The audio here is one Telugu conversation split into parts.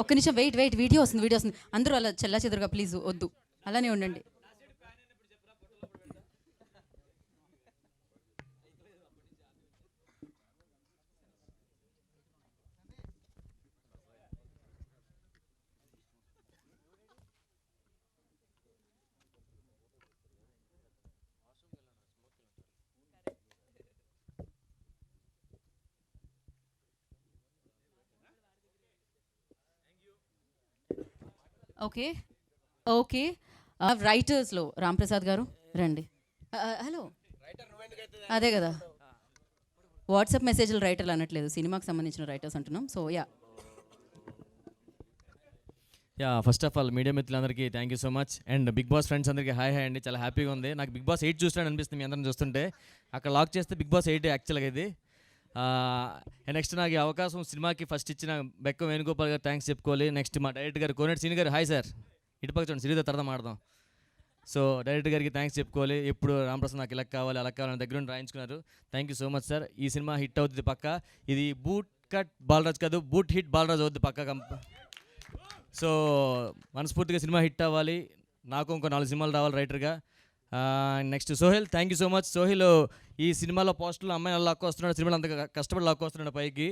ఒక్క నిమిషం వెయిట్ వీడియో వస్తుంది అందరూ అలా చెల్లా చెదురుగా ప్లీజ్ వద్దు అలానే ఉండండి. ఓకే ఓకే రైటర్స్లో రాంప్రసాద్ గారు రండి. హలో అదే కదా వాట్సాప్ మెసేజ్లు రైటర్లు అనట్లేదు, సినిమాకి సంబంధించిన రైటర్స్ అంటున్నాం. So first of all media మిత్రులందరికీ thank you so much. And Bigg Boss friends అందరికీ హాయ్ అండి. చాలా హ్యాపీగా ఉంది. నాకు బిగ్ బాస్ 8 చూసినాడు అనిపిస్తుంది మీ అందరం చూస్తుంటే. అక్కడ లాక్ చేస్తే బిగ్ బాస్ 8 యాక్చువల్గా ఇది. నెక్స్ట్ నాకు ఈ అవకాశం సినిమాకి ఫస్ట్ ఇచ్చిన బెక్క వేణుగోపాల్ గారు థ్యాంక్స్ చెప్పుకోవాలి. నెక్స్ట్ మా డైరెక్టర్ గారు కోనేటి సీని గారు హాయ్ సార్, ఇటుపక్క చూడండి సిరీతో తర్వాత మాడదాం. సో డైరెక్టర్ గారికి థ్యాంక్స్ చెప్పుకోవాలి. ఎప్పుడు రామప్రసాద్ నాకు ఇలా కావాలి అలా కావాలని దగ్గర నుండి రాయించుకున్నారు. Thank you so much sir. ఈ సినిమా హిట్ అవుతుంది పక్క. ఇది బూట్ కట్ బాలరాజ్ కాదు, బూట్ హిట్ బాలరాజ్ అవుద్ది పక్క. సో మనస్ఫూర్తిగా సినిమా హిట్ అవ్వాలి, నాకు ఇంకో 4 సినిమాలు రావాలి రైటర్గా. Next Sohel, thank you so much. Sohel ఈ సినిమాలో పోస్టర్లో అమ్మాయి అలా లాక్కు వస్తున్నాడు, సినిమాలో అంత కష్టపడి లాక్కు వస్తున్నాడు పైకి.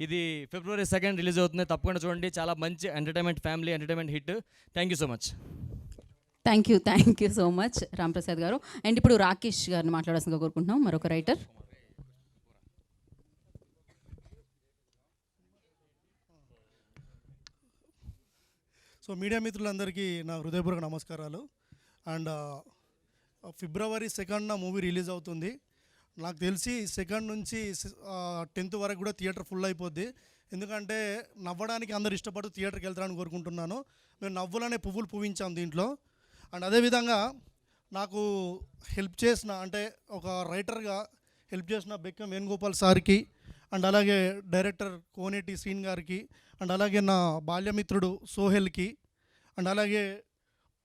ఇది February 2 రిలీజ్ అవుతుంది, తప్పకుండా చూడండి. చాలా మంచి entertainment, family entertainment hit. Thank you so much. Thank you so much Ramprasad గారు. అండ్ ఇప్పుడు రాకేష్ గారిని మాట్లాడాల్సిందిగా కోరుకుంటున్నాం, మరొక రైటర్. సో మీడియా మిత్రులందరికీ నా హృదయపూర్వక నమస్కారాలు. అండ్ February 2 మూవీ రిలీజ్ అవుతుంది. నాకు తెలిసి 2 నుంచి 10th వరకు కూడా థియేటర్ ఫుల్ అయిపోద్ది. ఎందుకంటే నవ్వడానికి అందరు ఇష్టపడుతూ థియేటర్కి వెళ్తారని కోరుకుంటున్నాను. మేము నవ్వులనే పువ్వులు పూవించాం దీంట్లో. అండ్ అదేవిధంగా నాకు హెల్ప్ చేసిన, అంటే ఒక రైటర్గా హెల్ప్ చేసిన బెక్కం వేణుగోపాల్ సార్కి, అండ్ అలాగే డైరెక్టర్ కోనేటి శ్రీన్ గారికి, అండ్ అలాగే నా బాల్యమిత్రుడు సోహెల్కి, అండ్ అలాగే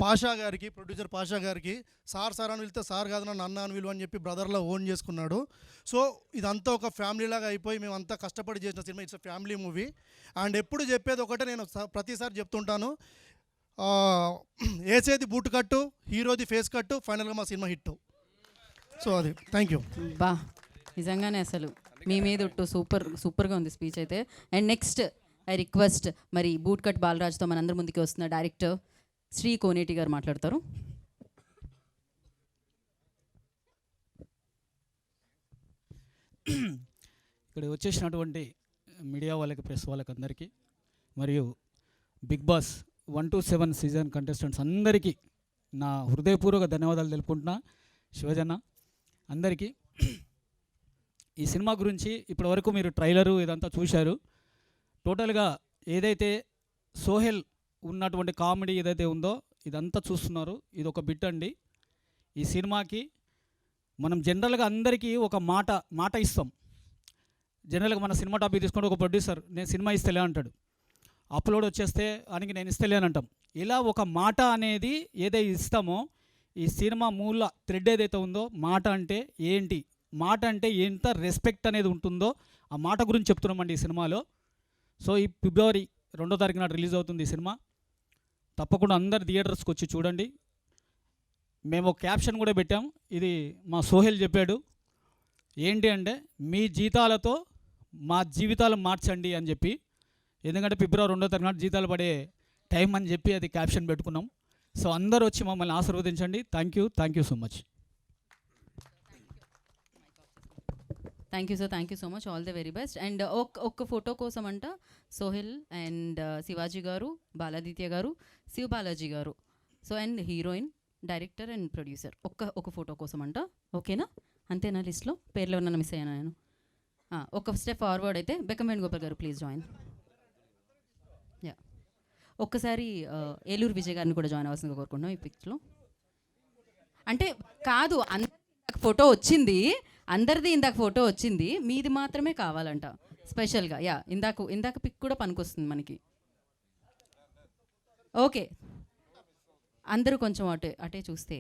పాషా గారికి, ప్రొడ్యూసర్ పాషా గారికి. సార్ అని వెళ్తే సార్ కాదు నన్ను అన్న అని విలువ అని చెప్పి బ్రదర్లో ఓన్ చేసుకున్నాడు. సో ఇదంతా ఒక ఫ్యామిలీలాగా అయిపోయి మేమంతా కష్టపడి చేసిన cinema. It's family movie. And ఎప్పుడు చెప్పేది ఒకటే, నేను ప్రతిసారి చెప్తుంటాను, వేసేది బూట్ కట్టు, హీరోది ఫేస్ కట్టు, ఫైనల్గా మా సినిమా హిట్. సో అది థ్యాంక్ యూ. బా నిజంగానే అసలు మీ మీద ఒట్టు సూపర్గా ఉంది స్పీచ్ అయితే. అండ్ నెక్స్ట్ ఐ రిక్వెస్ట్, మరి బూట్ కట్ బాలరాజ్తో మనందరి ముందుకి వస్తున్న డైరెక్టర్ శ్రీ కోనేటి గారు మాట్లాడతారు. ఇక్కడ వచ్చేసినటువంటి మీడియా వాళ్ళకి, ప్రెస్ వాళ్ళకి అందరికీ, మరియు Bigg Boss 1 to 7 season contestants అందరికీ నా హృదయపూర్వక ధన్యవాదాలు తెలుపుకుంటున్నా. శివజన్న అందరికీ. ఈ సినిమా గురించి ఇప్పటివరకు మీరు ట్రైలరు ఇదంతా చూశారు. టోటల్గా ఏదైతే సోహెల్ ఉన్నటువంటి కామెడీ ఏదైతే ఉందో ఇదంతా చూస్తున్నారు. ఇది ఒక బిట్ అండి. ఈ సినిమాకి మనం జనరల్గా అందరికీ ఒక మాట ఇస్తాం. జనరల్గా మన సినిమా టాపిక్ తీసుకుంటే ఒక ప్రొడ్యూసర్ నేను సినిమా ఇస్తలే అంటాడు, అప్లోడ్ వచ్చేస్తే అని నేను ఇస్తలే అని అంటాం. ఇలా ఒక మాట అనేది ఏదైతే ఇస్తామో, ఈ సినిమా మూల థ్రెడ్ ఏదైతే ఉందో, మాట అంటే ఏంటి, మాట అంటే ఎంత రెస్పెక్ట్ అనేది ఉంటుందో ఆ మాట గురించి చెప్తున్నామండి ఈ సినిమాలో. సో ఈ February 2 నాడు రిలీజ్ అవుతుంది ఈ సినిమా. తప్పకుండా అందరు థియేటర్స్కి వచ్చి చూడండి. మేము క్యాప్షన్ కూడా పెట్టాం, ఇది మా సోహెల్ చెప్పాడు. ఏంటి అంటే, మీ జీతాలతో మా జీవితాలు మార్చండి అని చెప్పి. ఎందుకంటే February 2 నాడు జీతాలు పడే టైం అని చెప్పి అది క్యాప్షన్ పెట్టుకున్నాం. సో అందరూ వచ్చి మమ్మల్ని ఆశీర్వదించండి. Thank you so much. Thank you so much. All the very best. And ఒక్క ఫోటో కోసం అంట సోహెల్ అండ్ శివాజీ గారు, బాలాదిత్య గారు, శివ బాలాజీ గారు, so and heroine, director and producer ఒక ఫోటో కోసం అంట. ఓకేనా? అంతేనా? లిస్ట్లో పేర్లు ఏమన్నా మిస్ అయ్యాను నేను? ఒక స్టెప్ ఫార్వర్డ్ అయితే బెక్కం వేణుగోపాల్ గారు ప్లీజ్ జాయిన్. యా, ఒక్కసారి ఏలూరు విజయ్ గారిని కూడా జాయిన్ అవ్వాల్సిందిగా కోరుకుంటున్నాం ఈ పిక్లో. అంటే కాదు, ఫోటో వచ్చింది, అందరిది ఇందాక ఫోటో వచ్చింది, మీది మాత్రమే కావాలంట స్పెషల్గా. యా, ఇందాక పిక్ కూడా పనికొస్తుంది మనకి. ఓకే, అందరూ కొంచెం అటే చూస్తే.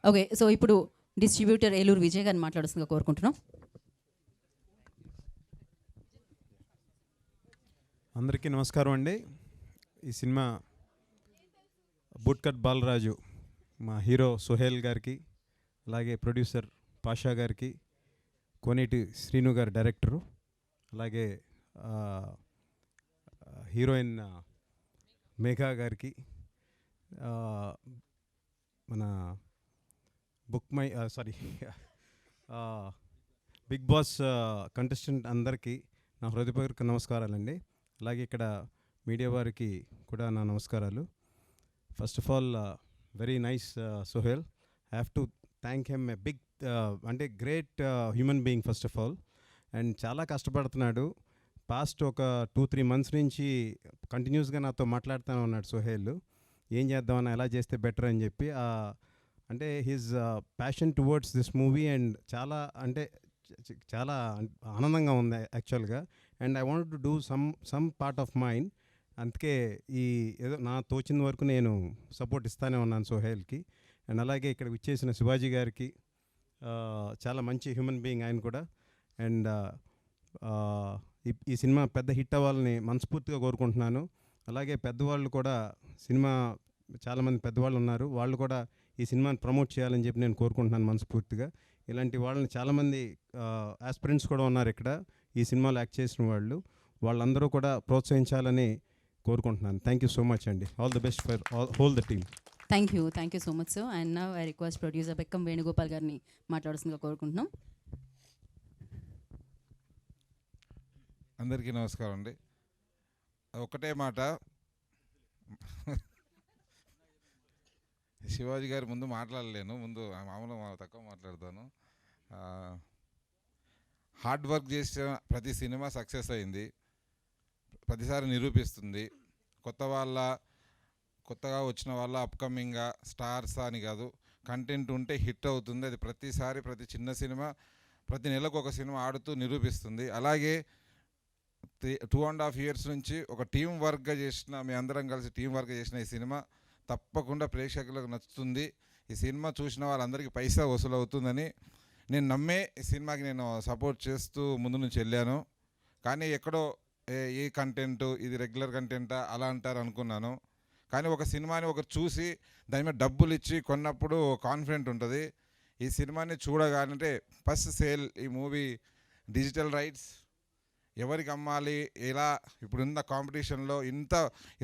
ఓకే, సో ఇప్పుడు డిస్ట్రిబ్యూటర్ ఏలూరు విజయ్ గారిని మాట్లాడుతుందిగా కోరుకుంటున్నాం. అందరికీ నమస్కారం అండి. ఈ సినిమా బూట్కట్ బాలరాజు మా హీరో సుహేల్ గారికి, అలాగే ప్రొడ్యూసర్ పాషా గారికి, కోనేటి శ్రీను గారు డైరెక్టరు, అలాగే హీరోయిన్ మేఘా గారికి, మన బిగ్ బాస్ కంటెస్టెంట్ అందరికీ నా హృదయపూర్వక నమస్కారాలండి. అలాగే ఇక్కడ మీడియా వారికి కూడా నా నమస్కారాలు. First of all very nice Suhel. I have to thank him a big అంటే great human being first of all. And చాలా కష్టపడుతున్నాడు. పాస్ట్ ఒక 2-3 months నుంచి కంటిన్యూస్గా నాతో మాట్లాడుతూనే ఉన్నాడు సుహేల్. ఏం చేద్దామని, ఎలా చేస్తే బెటర్ అని చెప్పి. అంటే his passion towards this movie and చాలా అంటే చాలా ఆనందంగా ఉంది యాక్చువల్గా. And I want to do some part of mind. అందుకే ఈ ఏదో నా తోచిన వరకు నేను సపోర్ట్ ఇస్తానే ఉన్నాను సుహేల్కి. అండ్ అలాగే ఇక్కడ విచ్చేసిన శివాజీ గారికి, చాలా మంచి హ్యూమన్ బీయింగ్ ఆయన కూడా. అండ్ ఈ సినిమా పెద్ద హిట్ అవ్వాలని మనస్ఫూర్తిగా కోరుకుంటున్నాను. అలాగే పెద్దవాళ్ళు కూడా, సినిమా చాలామంది పెద్దవాళ్ళు ఉన్నారు, వాళ్ళు కూడా ఈ సినిమాని ప్రమోట్ చేయాలని చెప్పి నేను కోరుకుంటున్నాను మనస్ఫూర్తిగా. ఇలాంటి వాళ్ళని చాలామంది ఆస్పిరెంట్స్ కూడా ఉన్నారు ఇక్కడ ఈ సినిమాలో యాక్ట్ చేసిన వాళ్ళు. వాళ్ళందరూ కూడా ప్రోత్సహించాలని కోరుకుంటున్నాను. థ్యాంక్ యూ సో మచ్ అండి. All the best for whole the team. Thank you so much sir. And now I request producer Bekkam Venugopal గారిని మాట్లాడుతుందిగా కోరుకుంటున్నాం. అందరికీ నమస్కారం అండి. ఒకటే మాట, శివాజీ గారి ముందు మాట్లాడలేను, ముందు మామూలుగా తక్కువ మాట్లాడతాను. హార్డ్ వర్క్ చేసిన ప్రతి సినిమా సక్సెస్ అయింది, ప్రతిసారి నిరూపిస్తుంది. కొత్తగా వచ్చిన వాళ్ళ అప్కమింగ్గా స్టార్స్ అని కాదు, కంటెంట్ ఉంటే హిట్ అవుతుంది. అది ప్రతిసారి ప్రతి చిన్న సినిమా ప్రతి నెలకు ఒక సినిమా ఆడుతూ నిరూపిస్తుంది. అలాగే 2.5 years నుంచి ఒక టీం వర్క్గా చేసిన, మీ అందరం కలిసి టీం వర్క్ చేసిన ఈ సినిమా తప్పకుండా ప్రేక్షకులకు నచ్చుతుంది. ఈ సినిమా చూసిన వాళ్ళందరికీ పైసా వసూలు అవుతుందని నేను నమ్మే ఈ సినిమాకి నేను సపోర్ట్ చేస్తూ ముందు నుంచి వెళ్ళాను. కానీ ఎక్కడో ఈ కంటెంట్ ఇది రెగ్యులర్ కంటెంటా అలా అంటారు అనుకున్నాను. కానీ ఒక సినిమాని ఒకరు చూసి దాని మీద డబ్బులు ఇచ్చి కొన్నప్పుడు కాన్ఫిడెంట్ ఉంటుంది. ఈ సినిమాని చూడగానంటే ఫస్ట్ సేల్, ఈ మూవీ డిజిటల్ రైట్స్ ఎవరికి అమ్మాలి, ఎలా ఇప్పుడున్న కాంపిటీషన్లో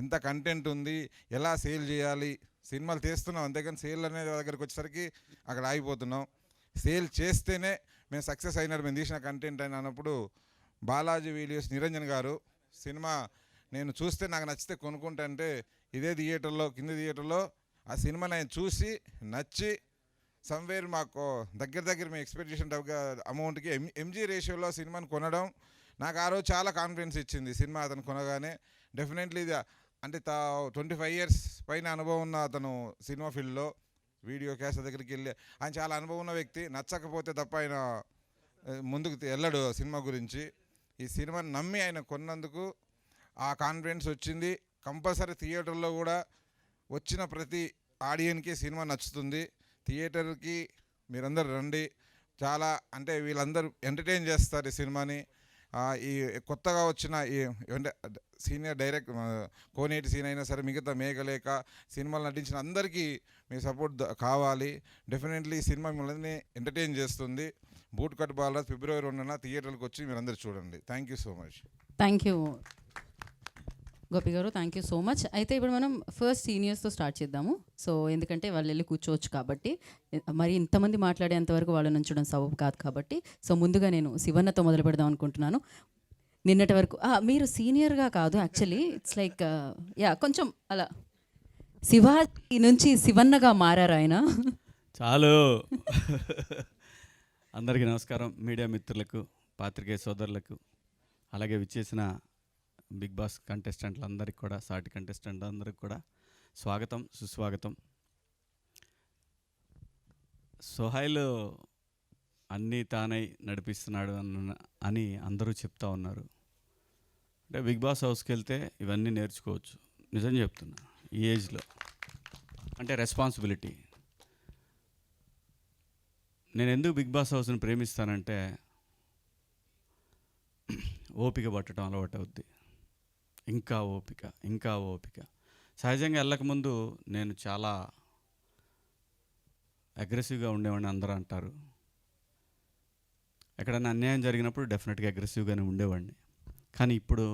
ఇంత కంటెంట్ ఉంది, ఎలా సేల్ చేయాలి. సినిమాలు తీస్తున్నాం అంతేకాని సేల్ అనే దగ్గరికి వచ్చేసరికి అక్కడ ఆగిపోతున్నాం. సేల్ చేస్తేనే మేము సక్సెస్ అయినట్టు, మేము తీసిన కంటెంట్ అని అన్నప్పుడు బాలాజీ వీడియోస్ నిరంజన్ గారు సినిమా నేను చూస్తే నాకు నచ్చితే కొనుక్కుంటే ఇదే థియేటర్లో, కింద థియేటర్లో ఆ సినిమా నేను చూసి నచ్చి సమ్వేర్ మాకు దగ్గర మేము ఎక్స్పెక్ట్ చేసిన అమౌంట్కి ఎంజీ రేషియోలో సినిమాని కొనడం నాకు ఆ రోజు చాలా కాన్ఫిడెన్స్ ఇచ్చింది. సినిమా అతను కొనగానే డెఫినెట్లీ ఇది అంటే 25 years పైన అనుభవం ఉన్న అతను సినిమా ఫీల్డ్లో, వీడియో క్యాస్ట్ దగ్గరికి వెళ్ళి ఆయన చాలా అనుభవం ఉన్న వ్యక్తి. నచ్చకపోతే తప్ప ఆయన ముందుకు వెళ్ళడు సినిమా గురించి. ఈ సినిమాని నమ్మి ఆయన కొన్నందుకు ఆ కాన్ఫిడెన్స్ వచ్చింది. కంపల్సరీ థియేటర్లో కూడా వచ్చిన ప్రతి ఆడియన్కి సినిమా నచ్చుతుంది. థియేటర్కి మీరందరూ రండి. చాలా అంటే వీళ్ళందరూ ఎంటర్టైన్ చేస్తారు ఈ సినిమాని. ఈ కొత్తగా వచ్చిన ఈ అంటే సీనియర్ డైరెక్టర్ కోనేటి సీన్ అయినా సరే, మిగతా మేఘలేక సినిమాలు నటించిన అందరికీ మీ సపోర్ట్ కావాలి. డెఫినెట్లీ ఈ సినిమా మిమ్మల్ని ఎంటర్టైన్ చేస్తుంది. బూట్కట్ బాలరాజ్ February 2న థియేటర్కి వచ్చి మీరు అందరూ చూడండి. Thank you so much. Thank you Gopi గారు, థ్యాంక్ యూ సో మచ్. అయితే ఇప్పుడు మనం ఫస్ట్ సీనియర్స్తో స్టార్ట్ చేద్దాము. సో ఎందుకంటే వాళ్ళు వెళ్ళి కూర్చోవచ్చు కాబట్టి, మరి ఇంతమంది మాట్లాడేంతవరకు వాళ్ళని ఉంచడం సబబు కాదు కాబట్టి, సో ముందుగా నేను శివన్నతో మొదలు పెడదాం అనుకుంటున్నాను. నిన్నటి వరకు మీరు సీనియర్గా కాదు, యాక్చువల్లీ ఇట్స్ లైక్ కొంచెం అలా శివాజీ నుంచి శివన్నగా మారారు ఆయన. చాలు. అందరికీ నమస్కారం. మీడియా మిత్రులకు, పాత్రికేయ సోదరులకు, అలాగే విచ్చేసిన బిగ్ బాస్ కంటెస్టెంట్లందరికీ కూడా, సాటి కంటెస్టెంట్లందరికీ కూడా స్వాగతం, సుస్వాగతం. సుహైల్ అన్నీ తానై నడిపిస్తున్నాడు అని అందరూ చెప్తా ఉన్నారు. అంటే బిగ్ బాస్ హౌస్కి వెళ్తే ఇవన్నీ నేర్చుకోవచ్చు. నిజం చెప్తున్నా, ఈ ఏజ్లో అంటే రెస్పాన్సిబిలిటీ. నేను ఎందుకు బిగ్ బాస్ హౌస్ని ప్రేమిస్తానంటే ఓపిక పట్టడం అలవాటు అవుద్ది. ఇంకా ఓపిక, ఇంకా ఓపిక. సహజంగా వెళ్ళకముందు నేను చాలా అగ్రెసివ్గా ఉండేవాడిని అందరూ అంటారు. ఎక్కడైనా అన్యాయం జరిగినప్పుడు డెఫినెట్గా అగ్రెసివ్గానే ఉండేవాడిని. కానీ ఇప్పుడు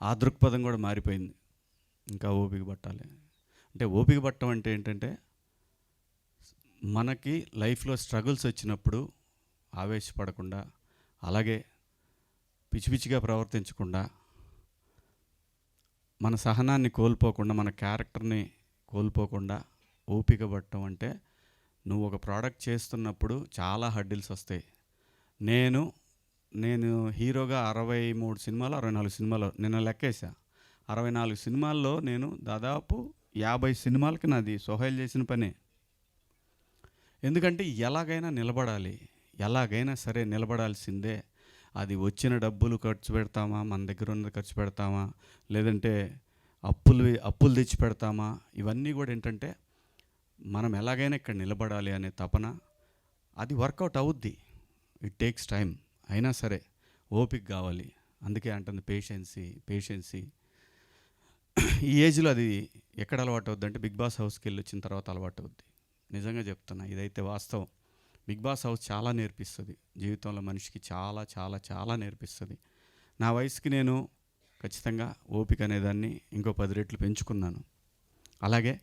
ఆ దృక్పథం కూడా మారిపోయింది. ఇంకా ఓపిక పట్టాలి అంటే, ఓపిక పట్టడం అంటే ఏంటంటే, మనకి లైఫ్లో స్ట్రగుల్స్ వచ్చినప్పుడు ఆవేశపడకుండా, అలాగే పిచ్చి పిచ్చిగా ప్రవర్తించకుండా, మన సహనాన్ని కోల్పోకుండా, మన క్యారెక్టర్ని కోల్పోకుండా ఓపిక పట్టడం అంటే, నువ్వు ఒక ప్రోడక్ట్ చేస్తున్నప్పుడు చాలా హడ్డిల్స్ వస్తాయి. నేను హీరోగా 63 సినిమాలు 64 సినిమాలు నిన్న లెక్కేసా. 64 సినిమాల్లో నేను దాదాపు 50 సినిమాలకి నాది సోహైల్ చేసిన పనే. ఎందుకంటే ఎలాగైనా నిలబడాలి, ఎలాగైనా సరే నిలబడాల్సిందే. అది వచ్చిన డబ్బులు ఖర్చు పెడతామా, మన దగ్గర ఉన్నది ఖర్చు పెడతామా, లేదంటే అప్పులు తెచ్చి పెడతామా, ఇవన్నీ కూడా ఏంటంటే మనం ఎలాగైనా ఇక్కడ నిలబడాలి అనే తపన. అది వర్కౌట్ అవుద్ది, ఇట్ టేక్స్ టైం. అయినా సరే ఓపిక కావాలి. అందుకే అంటుంది పేషెన్సీ. ఈ ఏజ్లో అది ఎక్కడ అలవాటు అవుద్ది అంటే, బిగ్ బాస్ హౌస్కి వెళ్ళి వచ్చిన తర్వాత అలవాటు అవుద్ది. నిజంగా చెప్తున్నా, ఇదైతే వాస్తవం. బిగ్ బాస్ హౌస్ చాలా నేర్పిస్తుంది జీవితంలో, మనిషికి చాలా చాలా చాలా నేర్పిస్తుంది. నా వయసుకి నేను ఖచ్చితంగా ఓపిక అనేదాన్ని ఇంకో 10 రెట్లు పెంచుకున్నాను. అలాగే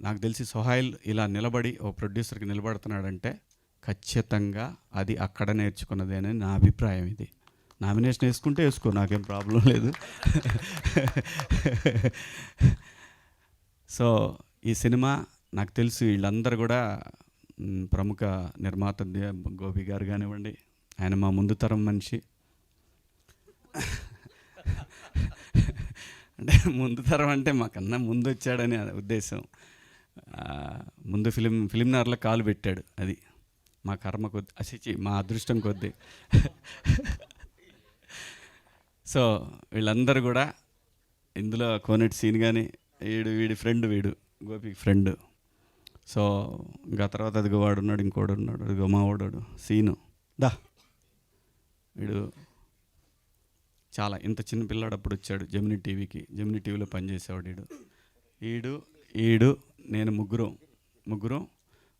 నాకు తెలిసి సోహైల్ ఇలా నిలబడి ఓ ప్రొడ్యూసర్కి నిలబడుతున్నాడంటే ఖచ్చితంగా అది అక్కడ నేర్చుకున్నదే అని నా అభిప్రాయం. ఇది నామినేషన్ వేసుకుంటే వేసుకో, నాకేం ప్రాబ్లం లేదు. సో ఈ సినిమా నాకు తెలుసు వీళ్ళందరూ కూడా ప్రముఖ నిర్మాత గోపి గారు కానివ్వండి, ఆయన మా ముందు తరం మనిషి. అంటే ముందు తరం అంటే మాకన్నా ముందు వచ్చాడని ఉద్దేశం. ముందు ఫిలింనగర్లో కాలు పెట్టాడు. అది మా కర్మ కొద్ది, మా అదృష్టం కొద్దీ. సో వీళ్ళందరూ కూడా ఇందులో కోనేటి సీన్ కానీ, వీడి ఫ్రెండ్, గోపి ఫ్రెండ్. సో ఇంకా తర్వాత అదిగో వాడు ఉన్నాడు, ఇంకోడు ఉన్నాడు, అదిగో మా వాడు సీను వీడు చాలా ఇంత చిన్న పిల్లాడు అప్పుడు వచ్చాడు జెమినీ టీవీలో పనిచేసేవాడు. ఈడు నేను ముగ్గురం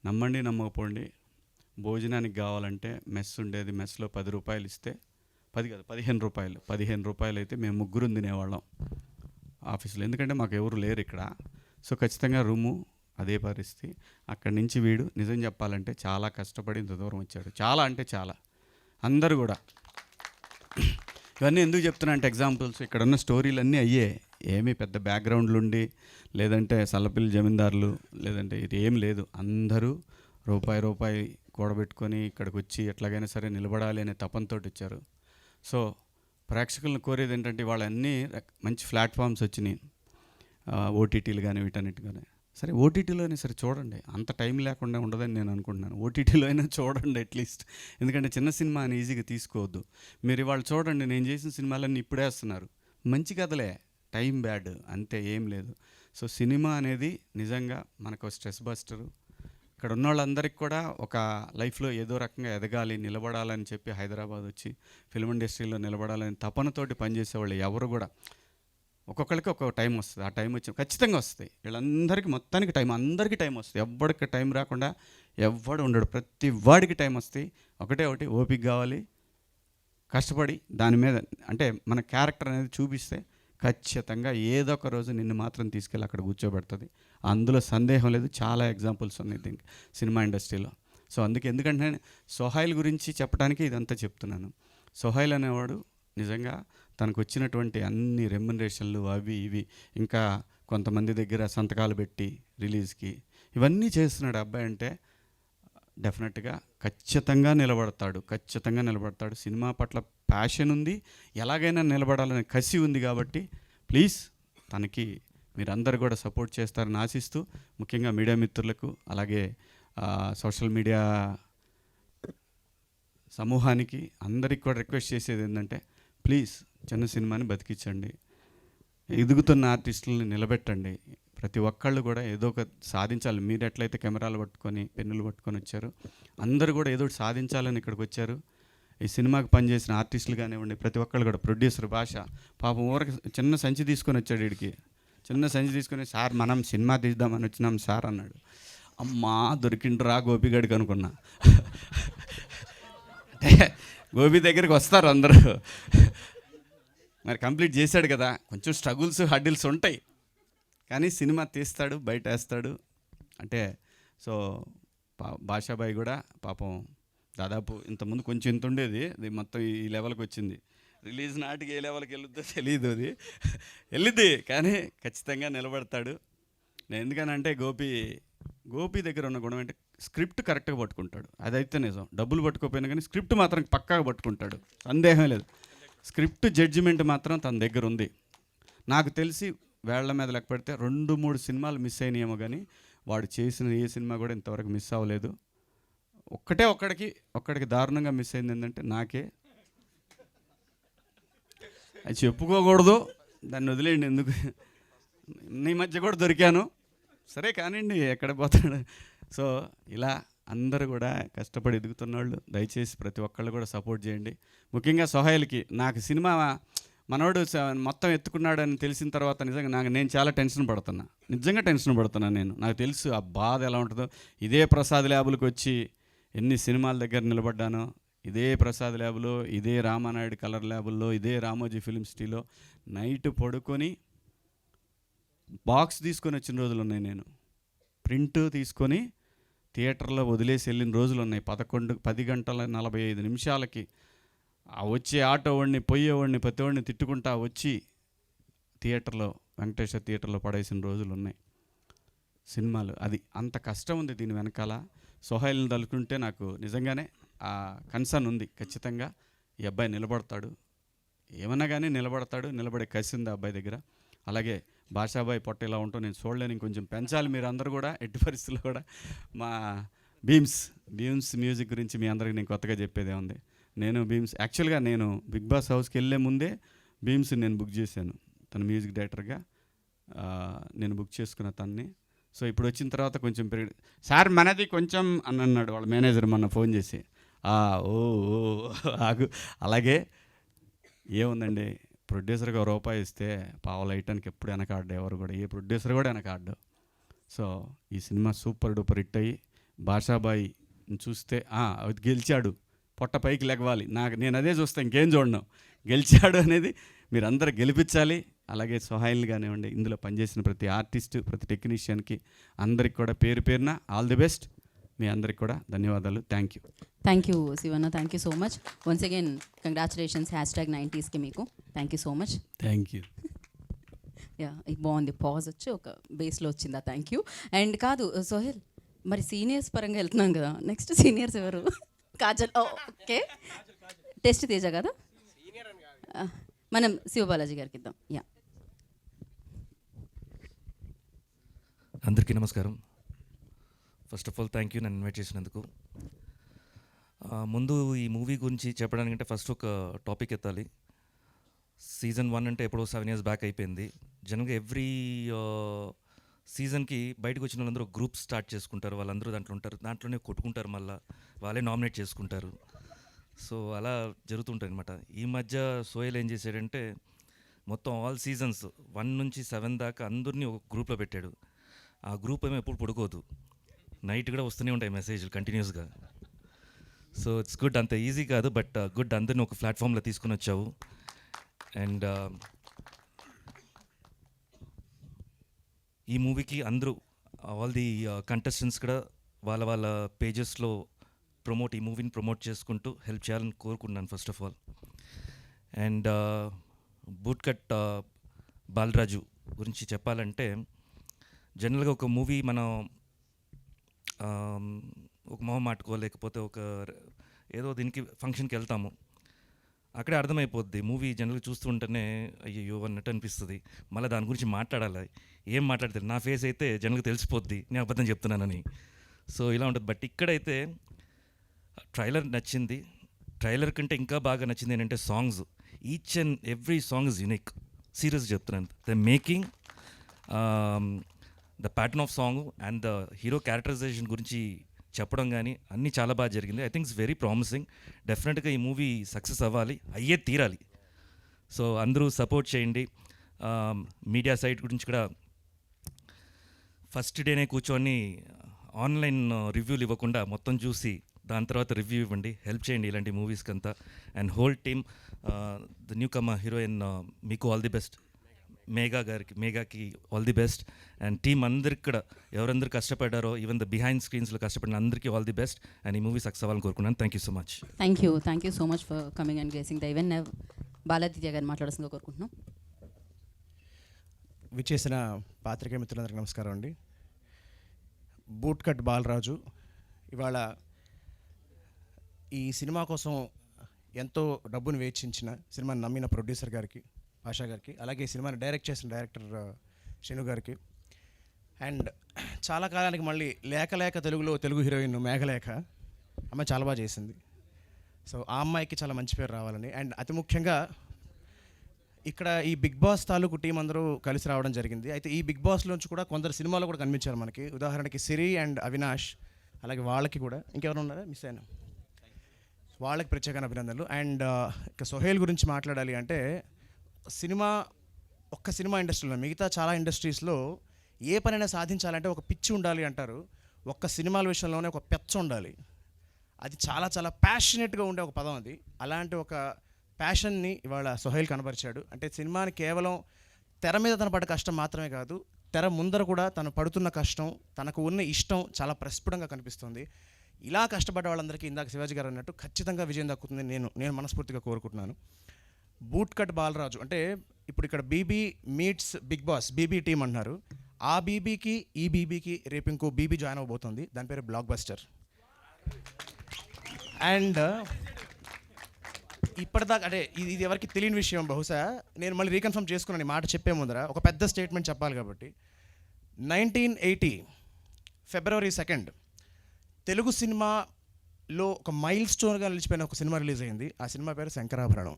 నమ్మండి నమ్మకపోండి, భోజనానికి కావాలంటే మెస్ ఉండేది. మెస్లో 10 రూపాయలు ఇస్తే, 15 రూపాయలు అయితే మేము ముగ్గురు తినేవాళ్ళం ఆఫీస్లో. ఎందుకంటే మాకు ఎవరు లేరు ఇక్కడ. సో ఖచ్చితంగా రూము అదే పరిస్థితి. అక్కడి నుంచి వీడు నిజం చెప్పాలంటే చాలా కష్టపడి ఇంత దూరం వచ్చాడు. చాలా అంటే చాలా. అందరూ కూడా ఇవన్నీ ఎందుకు చెప్తున్నా అంటే ఎగ్జాంపుల్స్, ఇక్కడ ఉన్న స్టోరీలు అన్నీ అయ్యే. ఏమీ పెద్ద బ్యాక్గ్రౌండ్లు ఉండి, లేదంటే సల్లపిల్లి జమీందారులు, లేదంటే ఇది ఏం లేదు. అందరూ రూపాయి కూడబెట్టుకొని ఇక్కడికి వచ్చి ఎట్లాగైనా సరే నిలబడాలి అనే తపంతో వచ్చారు. సో ప్రేక్షకులను కోరేది ఏంటంటే, వాళ్ళ అన్నీ మంచి ప్లాట్ఫామ్స్ వచ్చినాయి, ఓటీటీలు కానీ వీటన్నిటి కానీ. సరే ఓటీటీలో అయినా సరే చూడండి, అంత టైం లేకుండా ఉండదని నేను అనుకుంటున్నాను. ఓటీటీలో అయినా చూడండి అట్లీస్ట్. ఎందుకంటే చిన్న సినిమా అని ఈజీగా తీసుకోవద్దు. మీరు ఇవాళ చూడండి, నేను చేసిన సినిమాలన్నీ ఇప్పుడే వేస్తున్నారు. మంచి కథలే, టైం బ్యాడ్ అంతే, ఏం లేదు. సో సినిమా అనేది నిజంగా మనకు స్ట్రెస్ బస్టరు. ఇక్కడ ఉన్న వాళ్ళందరికీ కూడా ఒక లైఫ్లో ఏదో రకంగా ఎదగాలి, నిలబడాలని చెప్పి హైదరాబాద్ వచ్చి ఫిల్మ్ ఇండస్ట్రీలో నిలబడాలని తపనతోటి పనిచేసేవాళ్ళు ఎవరు కూడా, ఒక్కొక్కరికి ఒక్కొక్క టైం వస్తుంది. ఆ టైం వచ్చి ఖచ్చితంగా వస్తాయి. వీళ్ళందరికీ మొత్తానికి టైం, అందరికీ టైం వస్తుంది. ఎవ్వడికి టైం రాకుండా ఎవ్వడు ఉండడు. ప్రతి వాడికి టైం వస్తాయి. ఒకటి ఓపిక కావాలి, కష్టపడి దాని మీద అంటే మన క్యారెక్టర్ అనేది చూపిస్తే ఖచ్చితంగా ఏదో ఒక రోజు నిన్ను మాత్రం తీసుకెళ్ళి అక్కడ కూర్చోబెడుతుంది. అందులో సందేహం లేదు. చాలా ఎగ్జాంపుల్స్ ఉన్నాయి దీనికి సినిమా ఇండస్ట్రీలో. సో ఎందుకంటే నేను సోహైల్ గురించి చెప్పడానికి ఇదంతా చెప్తున్నాను. సోహైల్ అనేవాడు నిజంగా తనకు వచ్చినటువంటి అన్ని రెమ్యునరేషన్లు అవి ఇవి, ఇంకా కొంతమంది దగ్గర సంతకాలు పెట్టి రిలీజ్కి ఇవన్నీ చేస్తున్నాడు అబ్బాయి. అంటే డెఫినెట్గా ఖచ్చితంగా నిలబడతాడు. సినిమా పట్ల ప్యాషన్ ఉంది, ఎలాగైనా నిలబడాలనే కసి ఉంది. కాబట్టి ప్లీజ్ తనకి మీరందరూ కూడా సపోర్ట్ చేస్తారని ఆశిస్తూ, ముఖ్యంగా మీడియా మిత్రులకు, అలాగే సోషల్ మీడియా సమూహానికి అందరికి కూడా రిక్వెస్ట్ చేసేది ఏంటంటే, ప్లీజ్ చిన్న సినిమాని బతికించండి, ఎదుగుతున్న ఆర్టిస్టులని నిలబెట్టండి. ప్రతి ఒక్కళ్ళు కూడా ఏదో ఒక సాధించాలి. మీరు ఎట్లయితే కెమెరాలు పట్టుకొని పెన్నులు పట్టుకొని వచ్చారు, అందరూ కూడా ఏదో ఒకటి సాధించాలని ఇక్కడికి వచ్చారు. ఈ సినిమాకి పనిచేసిన ఆర్టిస్టులు కానివ్వండి, ప్రతి ఒక్కళ్ళు కూడా, ప్రొడ్యూసర్ భాష పాపం ఊరికి చిన్న సంచి తీసుకొని వచ్చాడు. వీడికి చిన్న సంచి తీసుకొని, సార్ మనం సినిమా తీద్దామని వచ్చినాం సార్ అన్నాడు. అమ్మా దొరికిండ్రా గోపిగడికి అనుకున్నా. గోపి దగ్గరికి వస్తారు అందరూ. మరి కంప్లీట్ చేశాడు కదా, కొంచెం స్ట్రగుల్స్ హడ్డిల్స్ ఉంటాయి, కానీ సినిమా తీస్తాడు, బయట వేస్తాడు. అంటే సో భాషాబాయి కూడా పాపం దాదాపు ఇంతకుముందు కొంచెం ఇంత ఉండేది, అది మొత్తం ఈ లెవెల్కి వచ్చింది. రిలీజ్ నాటికి ఏ లెవెల్కి వెళ్ళుద్దో తెలియదు, అది వెళ్ళిద్ది, కానీ ఖచ్చితంగా నిలబడతాడు. నేను ఎందుకనంటే గోపి దగ్గర ఉన్న గుణం అంటే స్క్రిప్ట్ కరెక్ట్గా పట్టుకుంటాడు, అదైతే నిజం. డబ్బులు పట్టుకోపోయినా కానీ స్క్రిప్ట్ మాత్రం పక్కాగా పట్టుకుంటాడు, సందేహం లేదు. స్క్రిప్ట్ జడ్జిమెంట్ మాత్రం తన దగ్గర ఉంది. నాకు తెలిసి వేళ్ల మీద లెక్క పెడితే 2-3 సినిమాలు మిస్ అయినాయేమో, కానీ వాడు చేసిన ఏ సినిమా కూడా ఇంతవరకు మిస్ అవ్వలేదు. ఒక్కడికి దారుణంగా మిస్ అయింది ఏంటంటే నాకే, అది చెప్పుకోకూడదు, దాన్ని వదిలేయండి, ఎందుకు నీ మధ్య కూడా దొరికాను, సరే కానివ్వండి, ఎక్కడ పోతాడు. సో ఇలా అందరూ కూడా కష్టపడి ఎదుగుతున్నవాళ్ళు, దయచేసి ప్రతి ఒక్కళ్ళు కూడా సపోర్ట్ చేయండి. ముఖ్యంగా సోహైల్కి, నాకు సినిమా మనోడు మొత్తం ఎత్తుకున్నాడని తెలిసిన తర్వాత నిజంగా నేను చాలా టెన్షన్ పడుతున్నా. నాకు తెలుసు ఆ బాధ ఎలా ఉంటుందో. ఇదే ప్రసాద్ ల్యాబులకు వచ్చి ఎన్ని సినిమాల దగ్గర నిలబడ్డానో, ఇదే ప్రసాద్ ల్యాబులో, ఇదే రామానాయుడు కలర్ ల్యాబుల్లో, ఇదే రామోజీ ఫిల్మ్ సిటీలో నైట్ పడుకొని బాక్స్ తీసుకొని వచ్చిన రోజులు ఉన్నాయి. నేను ప్రింట్ తీసుకొని థియేటర్లో వదిలేసి వెళ్ళిన రోజులు ఉన్నాయి. 10 గంటల 45 నిమిషాలకి ఆ వచ్చే ఆటో వాడిని, పోయేవాడిని, ప్రతి వాడిని తిట్టుకుంటా వచ్చి థియేటర్లో, వెంకటేశ్వర థియేటర్లో పడేసిన రోజులు ఉన్నాయి. సినిమాలు అది అంత కష్టం ఉంది దీని వెనకాల. సోహైల్ని తలుచుకుంటే నాకు నిజంగానే ఆ కన్సర్న్ ఉంది. ఖచ్చితంగా ఈ అబ్బాయి నిలబడతాడు, ఏమన్నా కానీ నిలబడతాడు, నిలబడే కసి ఉంది ఆ అబ్బాయి దగ్గర. అలాగే భాషాబాయి పొట్ట ఇలా ఉంటూ నేను చూడలేను, ఇంకొంచెం పెంచాలి మీరు అందరూ కూడా, ఎట్టి పరిస్థితుల్లో కూడా. మా భీమ్స్ మ్యూజిక్ గురించి మీ అందరికి నేను కొత్తగా చెప్పేదే ఉంది. నేను యాక్చువల్గా నేను బిగ్ బాస్ హౌస్కి వెళ్ళే ముందే భీమ్స్ నేను బుక్ చేశాను, తన మ్యూజిక్ డైరెక్టర్గా నేను బుక్ చేసుకున్న తన్ని. సో ఇప్పుడు వచ్చిన తర్వాత కొంచెం సార్ మనది కొంచెం అని అన్నాడు వాళ్ళ మేనేజర్ మొన్న ఫోన్ చేసి. ఆగు. అలాగే ఏముందండి, ప్రొడ్యూసర్గా రూపాయి ఇస్తే పావుల ఐటానికి ఎప్పుడు వెనకాడ్డు, ఎవరు కూడా, ఏ ప్రొడ్యూసర్ కూడా వెనకాడ్డు. సో ఈ సినిమా సూపర్ డూపర్ హిట్ అయ్యి భాషాబాయి చూస్తే అది గెలిచాడు, పొట్ట పైకి లెగవాలి. నేను అదే చూస్తాను, ఇంకేం చూడను. గెలిచాడు అనేది మీరు అందరూ గెలిపించాలి. అలాగే సోహైల్ కానివ్వండి, ఇందులో పనిచేసిన ప్రతి ఆర్టిస్టు, ప్రతి టెక్నీషియన్కి అందరికి కూడా పేరు పేరున ఆల్ ది బెస్ట్. మీ అందరికి కూడా ధన్యవాదాలు. Thank you Shivanna, thank you so much. Once again congratulations #90sకి మీకు. Thank you so much. Thank you. Yeah, బాగుంది, పాజ్ వచ్చి ఒక బేస్లో వచ్చిందా. Thank you. అండ్ కాదు సోహెల్, మరి సీనియర్స్ పరంగా వెళ్తున్నాం కదా, నెక్స్ట్ సీనియర్స్ ఎవరు? కాజల్, ఓకే. టెస్ట్ తేజ కదా, మనం శివబాలాజీ గారికి ఇద్దాం. యా, అందరికీ నమస్కారం. First of all thank you నన్ను ఇన్వైట్ చేసినందుకు. ముందు ఈ మూవీ గురించి చెప్పడానికంటే ఫస్ట్ ఒక టాపిక్ ఎత్తాలి. సీజన్ 1 అంటే ఎప్పుడో 7 years బ్యాక్ అయిపోయింది. జనరల్గా ఎవ్రీ సీజన్కి బయటకు వచ్చిన వాళ్ళందరూ గ్రూప్ స్టార్ట్ చేసుకుంటారు, వాళ్ళందరూ దాంట్లో ఉంటారు, దాంట్లోనే కొట్టుకుంటారు, మళ్ళీ వాళ్ళే నామినేట్ చేసుకుంటారు. సో అలా జరుగుతుంటాయి అనమాట. ఈ మధ్య సోహెల్ ఏం చేశాడంటే మొత్తం ఆల్ సీజన్స్ 1 నుంచి 7 దాకా అందరినీ ఒక గ్రూప్లో పెట్టాడు. ఆ గ్రూప్ ఏమో ఎప్పుడు పడుకోదు, నైట్ కూడా వస్తూనే ఉంటాయి మెసేజ్లు కంటిన్యూస్గా. సో ఇట్స్ గుడ్, అంత ఈజీ కాదు, బట్ గుడ్, అందరినీ ఒక ప్లాట్ఫామ్లో తీసుకుని వచ్చావు. అండ్ ఈ మూవీకి అందరూ ఆల్ ది కంటెస్టెంట్స్ కూడా వాళ్ళ పేజెస్లో ఈ మూవీని ప్రమోట్ చేసుకుంటూ హెల్ప్ చేయాలని కోరుకున్నాను first of all. And bootcut Balaraju గురించి చెప్పాలంటే, జనరల్గా ఒక మూవీ మనం ఒక మొహమాటకో లేకపోతే ఒక ఏదో దీనికి ఫంక్షన్కి వెళ్తాము, అక్కడే అర్థమైపోద్ది. మూవీ జనరల్గా చూస్తుంటేనే అయ్యో అన్నట్టు అనిపిస్తుంది, మళ్ళీ దాని గురించి మాట్లాడాలి, ఏం మాట్లాడతారు, నా ఫేస్ అయితే జనరల్గా తెలిసిపోద్ది నేను అబద్ధం చెప్తున్నానని. సో ఇలా ఉంటుంది. బట్ ఇక్కడైతే ట్రైలర్ నచ్చింది. ట్రైలర్ కంటే ఇంకా బాగా నచ్చింది ఏంటంటే songs. Each and every song is unique. Serious చెప్తున్నాను. The making the pattern of song and the hero characterization గురించి చెప్పడం కానీ అన్నీ చాలా బాగా జరిగింది. I think it's very promising. డెఫినెట్గా ఈ మూవీ సక్సెస్ అవ్వాలి, అయ్యే తీరాలి. సో అందరూ సపోర్ట్ చేయండి. మీడియా సైట్ గురించి కూడా ఫస్ట్ డేనే కూర్చొని ఆన్లైన్ రివ్యూలు ఇవ్వకుండా మొత్తం చూసి దాని తర్వాత రివ్యూ ఇవ్వండి, హెల్ప్ చేయండి ఇలాంటి మూవీస్కి అంతా. And whole team, the newcomer heroine, మీకు ఆల్ ది బెస్ట్. మేఘాకి all the best. And team అందరికి కూడా ఎవరందరూ కష్టపడ్డారో, ఈవెన్ ద బిహైండ్ స్క్రీన్స్లో కష్టపడిన అందరికీ ఆల్ ది బెస్ట్. అండ్ ఈ మూవీ సక్సెస్ అవ్వాలని కోరుకున్నాను. Thank you so much. Thank you so much for coming and gracing the event. Baladitya గారిని మాట్లాడాల్సిందిగా కోరుకుంటున్నాం. విచ్చేసిన పాత్రికేయ మిత్రులందరికీ నమస్కారం అండి. బూట్ కట్ బాలరాజు ఇవాళ ఈ సినిమా కోసం ఎంతో డబ్బును వెచ్చించిన, సినిమాని నమ్మిన ప్రొడ్యూసర్ గారికి, ఆశా గారికి, అలాగే ఈ సినిమాని డైరెక్ట్ చేసిన డైరెక్టర్ శను గారికి, అండ్ చాలా కాలానికి మళ్ళీ లేక తెలుగులో తెలుగు హీరోయిన్ మేఘలేఖ, అమ్మాయి చాలా బాగా చేసింది. సో ఆ అమ్మాయికి చాలా మంచి పేరు రావాలని, అండ్ అతి ముఖ్యంగా ఇక్కడ ఈ బిగ్ బాస్ తాలూకు టీం అందరూ కలిసి రావడం జరిగింది. అయితే ఈ బిగ్ బాస్లోంచి కూడా కొందరు సినిమాలో కూడా కనిపించారు మనకి. ఉదాహరణకి సిరి అండ్ అవినాష్, అలాగే వాళ్ళకి కూడా ఇంకెవరు ఉన్నారా మిస్ అయినా, వాళ్ళకి ప్రత్యేకమైన అభినందనలు. అండ్ ఇక సోహేల్ గురించి మాట్లాడాలి అంటే, ఒక్క సినిమా ఇండస్ట్రీలో, మిగతా చాలా ఇండస్ట్రీస్లో ఏ పనైనా సాధించాలంటే ఒక పిచ్చి ఉండాలి అంటారు. ఒక్క సినిమాల విషయంలోనే ఒక పెచ్చ ఉండాలి. అది చాలా చాలా ప్యాషనెట్గా ఉండే ఒక పదం అది. అలాంటి ఒక ప్యాషన్ని ఇవాళ సోహైల్ కనబరిచాడు. అంటే సినిమాని కేవలం తెర మీద తన పడ్డ కష్టం మాత్రమే కాదు, తెర ముందర కూడా తను పడుతున్న కష్టం, తనకు ఉన్న ఇష్టం చాలా ప్రస్ఫుటంగా కనిపిస్తుంది. ఇలా కష్టపడ్డ వాళ్ళందరికీ ఇందాక శివాజీ గారు అన్నట్టు ఖచ్చితంగా విజయం దక్కుతుంది నేను మనస్ఫూర్తిగా కోరుకుంటున్నాను. బూట్ కట్ బాలరాజు అంటే ఇప్పుడు ఇక్కడ BB meets Bigg Boss, BB team అంటున్నారు. ఆ బీబీకి ఈ బీబీకి రేపు ఇంకో బీబీ జాయిన్ అవ్వబోతుంది. దాని పేరు బ్లాక్ బస్టర్. అండ్ ఇప్పటిదాకా అంటే ఇది ఎవరికి తెలియని విషయం, బహుశా నేను మళ్ళీ రీకన్ఫర్మ్ చేసుకున్నాను ఈ మాట చెప్పే ముందర. ఒక పెద్ద స్టేట్మెంట్ చెప్పాలి కాబట్టి, 1980 ఫిబ్రవరి 2 తెలుగు సినిమాలో ఒక మైల్ స్టోన్గా నిలిచిపోయిన ఒక సినిమా రిలీజ్ అయింది. ఆ సినిమా పేరు శంకరాభరణం.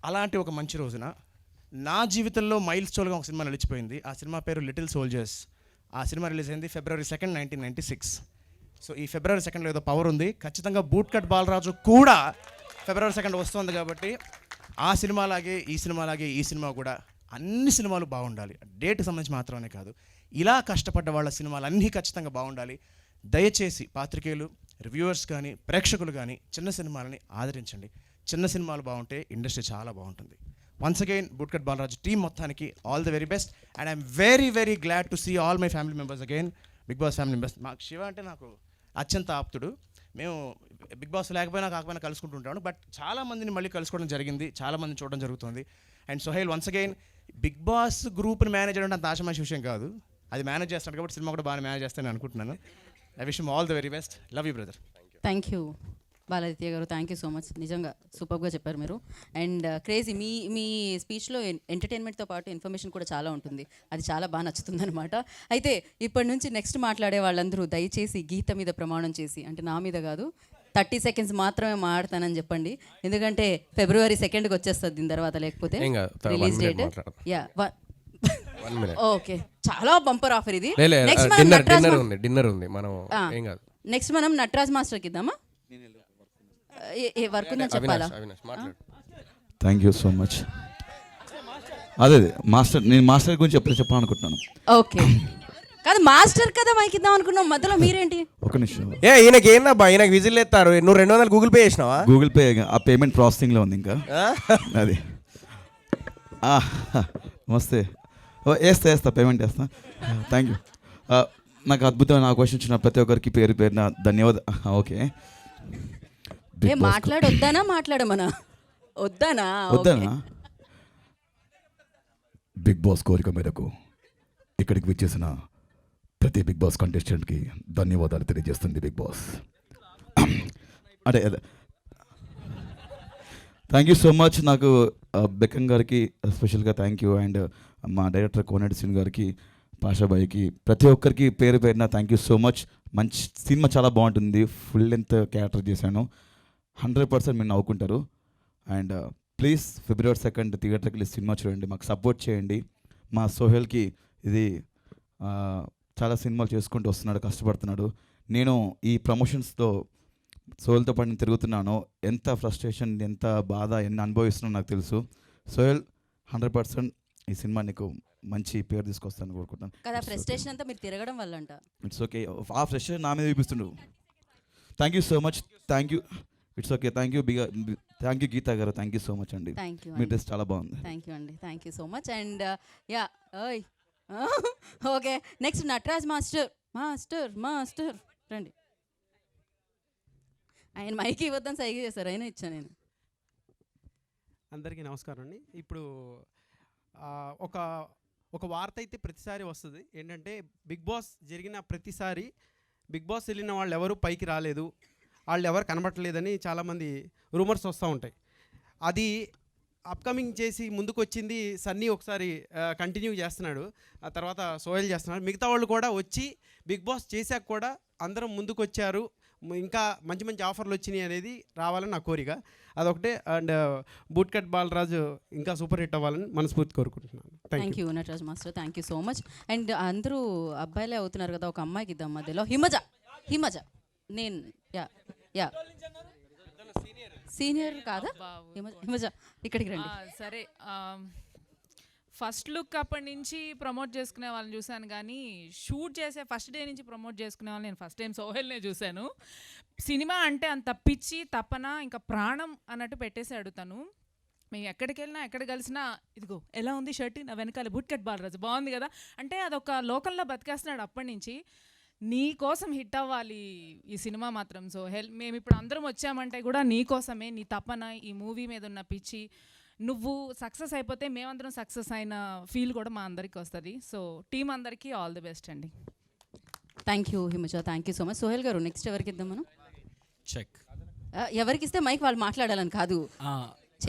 అలాంటి ఒక మంచి రోజున నా జీవితంలో మైల్ స్టోన్గా ఒక సినిమా నిలిచిపోయింది. ఆ సినిమా పేరు లిటిల్ సోల్జర్స్. ఆ సినిమా రిలీజ్ అయింది ఫిబ్రవరి 2, 1996. సో ఈ ఫిబ్రవరి 2 ఏదో పవర్ ఉంది. ఖచ్చితంగా బూట్ కట్ బాలరాజు కూడా ఫిబ్రవరి 2 వస్తుంది కాబట్టి ఆ సినిమాలాగే ఈ సినిమా కూడా అన్ని సినిమాలు బాగుండాలి. డేట్కి సంబంధించి మాత్రమే కాదు, ఇలా కష్టపడ్డ వాళ్ళ సినిమాలు అన్నీ ఖచ్చితంగా బాగుండాలి. దయచేసి పాత్రికేయులు, రివ్యూవర్స్ కానీ ప్రేక్షకులు కానీ చిన్న సినిమాలని ఆదరించండి. చిన్న సినిమాలు బాగుంటే ఇండస్ట్రీ చాలా బాగుంటుంది. Once again boot cut Balaraju team మొత్తానికి all the very best. And I'm very glad to see all my family members again, Bigg Boss family members. మాకు శివ అంటే నాకు అత్యంత ఆప్తుడు. మేము బిగ్ బాస్ కాకపోయినా కలుసుకుంటూ ఉంటాను. బట్ చాలా మందిని మళ్ళీ కలుసుకోవడం జరిగింది, చాలా మందిని చూడడం జరుగుతుంది. And Sohail once again Bigg Boss గ్రూప్ని మేనేజ్ చేయడం అంత ఆశమాషి విషయం కాదు, అది మేనేజ్ చేస్తాను కాబట్టి సినిమా కూడా బాగా మేనేజ్ చేస్తానని అనుకుంటున్నాను. I wish you all the very best. Love you brother. Thank you Baladitya గారు, థ్యాంక్ యూ సో మచ్. నిజంగా సూపర్గా చెప్పారు మీరు. అండ్ క్రేజీ, మీ స్పీచ్లో ఎంటర్టైన్మెంట్తో పాటు ఇన్ఫర్మేషన్ కూడా చాలా ఉంటుంది. అది చాలా బాగా నచ్చుతుంది అనమాట. అయితే ఇప్పటి నుంచి నెక్స్ట్ మాట్లాడే వాళ్ళందరూ దయచేసి గీత మీద ప్రమాణం చేసి, అంటే నా మీద కాదు, 30 సెకండ్స్ మాత్రమే మాట్లాడతానని చెప్పండి. ఎందుకంటే ఫిబ్రవరి 2కి వచ్చేస్తుంది దీని తర్వాత, లేకపోతే రిలీజ్ డేట్. ఓకే, చాలా బంపర్ ఆఫర్ ఇది. డిన్నర్ ఉంది మనం. నెక్స్ట్ మనం నటరాజ్ మాస్టర్కి ఇద్దామా? ఏ వర్క్ ఉందని చెప్పాలా? Thank you so much. అదే నేను మాస్టర్ గురించి చెప్పాలనుకుంటున్నాను. ఓకే, కాదు మాస్టర్ కదా మైక్ ఇద్దాం అనుకున్నాం, మధ్యలో మీరేంటి? ఒక నిమిషం. ఈయనకి ఏందబ్బా, ఈయనకి విజిల్ ఎత్తారు. నువ్వు 200 గూగుల్ పే చేసినావా? గూగుల్ పే, ఆ పేమెంట్ ప్రాసెసింగ్లో ఉంది ఇంకా. అది నమస్తే. వేస్తా పేమెంట్ వేస్తా. Thank you. నాకు అద్భుతమైన అవకాశం ఇచ్చిన ప్రతి ఒక్కరికి పేరు పేరున ధన్యవాదాలు. ఓకే, మాట్లాడమనా? వద్దానా? బిగ్ బాస్ కోరిక మేరకు ఇక్కడికి విచ్చేసిన ప్రతి బిగ్ బాస్ కంటెస్టెంట్కి ధన్యవాదాలు తెలియజేస్తుంది బిగ్ బాస్. అదే థ్యాంక్ యూ సో మచ్. నాకు బెక్కన్ గారికి స్పెషల్గా థ్యాంక్ యూ. అండ్ మా డైరెక్టర్ కోనేటి శ్రీను గారికి, పాషాబాయికి, ప్రతి ఒక్కరికి పేరు పేరున థ్యాంక్ యూ సో మచ్. మంచి సినిమా చాలా బాగుంటుంది. ఫుల్ లెంత్ క్యారెక్టర్ చేశాను. 100% మీరు నవ్వుకుంటారు. అండ్ ప్లీజ్ ఫిబ్రవరి 2 థియేటర్కి వెళ్ళి సినిమా చూడండి, మాకు సపోర్ట్ చేయండి. మా సోహెల్కి ఇది చాలా సినిమాలు చేసుకుంటూ వస్తున్నాడు, కష్టపడుతున్నాడు. నేను ఈ ప్రమోషన్స్తో సోహెల్తో పాటు నేను తిరుగుతున్నాను. ఎంత ఫ్రస్ట్రేషన్, ఎంత బాధ, ఎన్ని అనుభవిస్తున్నానో నాకు తెలుసు. సోహెల్ 100% ఈ సినిమా నీకు మంచి పేరు తీసుకొస్తాను కోరుకుంటున్నాను. కదా ఫ్రస్ట్రేషన్ అంతా మీరు తిరగడం వల్ల అంట. It's okay. ఆ ఫ్రస్ట్రేషన్ నా మీద చూపిస్తుండు. Thank you so much. Thank you. It's okay. Thank you Geetha గారు. థ్యాంక్ యూ సో మచ్ అండి. థ్యాంక్ యూ మీ డ్రెస్ చాలా బాగుంది. థ్యాంక్ యూ అండి. Thank you so much. And yeah ఓయ్ okay, next Nataraj master. Master రండి. ఆయన మైక్ ఇవ్వద్దని సైగ చేశారు, అయినా ఇచ్చాను నేను. అందరికీ నమస్కారం అండి. ఇప్పుడు ఒక వార్త అయితే ప్రతిసారి వస్తుంది ఏంటంటే, బిగ్ బాస్ జరిగిన ప్రతిసారి బిగ్ బాస్ వెళ్ళిన వాళ్ళు ఎవరు పైకి రాలేదు, వాళ్ళు ఎవరు కనబట్టలేదని చాలామంది రూమర్స్ వస్తూ ఉంటాయి. అది అప్కమింగ్ చేసి ముందుకు వచ్చింది సన్నీ ఒకసారి కంటిన్యూ చేస్తున్నాడు, ఆ తర్వాత సోహెల్ చేస్తున్నాడు. మిగతా వాళ్ళు కూడా వచ్చి బిగ్ బాస్ చేశాక కూడా అందరం ముందుకు వచ్చారు, ఇంకా మంచి మంచి ఆఫర్లు వచ్చినాయి అనేది రావాలని నా కోరిక, అదొకటే. అండ్ బూట్ కట్ బాలరాజు ఇంకా సూపర్ హిట్ అవ్వాలని మనస్ఫూర్తి కోరుకుంటున్నాను. Thank you Nataraj master, thank you so much. And అందరూ అబ్బాయిలే అవుతున్నారు కదా, ఒక అమ్మాయికి ఇద్దాం మధ్యలో. హిమజ నేను యా సీనియర్ కాదా? హిమజ ఇక్కడికి రండి. సరే, ఫస్ట్ లుక్ అప్పటి నుంచి ప్రమోట్ చేసుకునే వాళ్ళని చూశాను, కానీ షూట్ చేసే ఫస్ట్ డే నుంచి ప్రమోట్ చేసుకునే వాళ్ళని నేను ఫస్ట్ టైం సోహెల్నే చూశాను. సినిమా అంటే అంత పిచ్చి, తపన, ఇంకా ప్రాణం అన్నట్టు పెట్టేశాడు తను. మేము ఎక్కడికి వెళ్ళినా, ఎక్కడ కలిసినా, ఇదిగో ఎలా ఉంది షర్ట్, నా వెనకాల బూట్ కట్ బాలరాజు బాగుంది కదా అంటే అదొక లోకల్లో బతికేస్తున్నాడు అప్పటి నుంచి. నీ కోసం హిట్ అవ్వాలి ఈ సినిమా మాత్రం సోహెల్. మేము ఇప్పుడు అందరం వచ్చామంటే కూడా నీ కోసమే, నీ తపన, ఈ మూవీ మీద ఉన్న పిచ్చి. నువ్వు సక్సెస్ అయిపోతే మేమందరం సక్సెస్ అయిన ఫీల్ కూడా మా అందరికీ వస్తుంది. సో టీం అందరికీ ఆల్ ది బెస్ట్ అండి. Thank you Himaja, thank you so much. Sohel గారు నెక్స్ట్ ఎవరికి ఇద్దాం మనం? చెక్ ఎవరికి ఇస్తే మైక్ వాళ్ళు మాట్లాడాలని కాదు,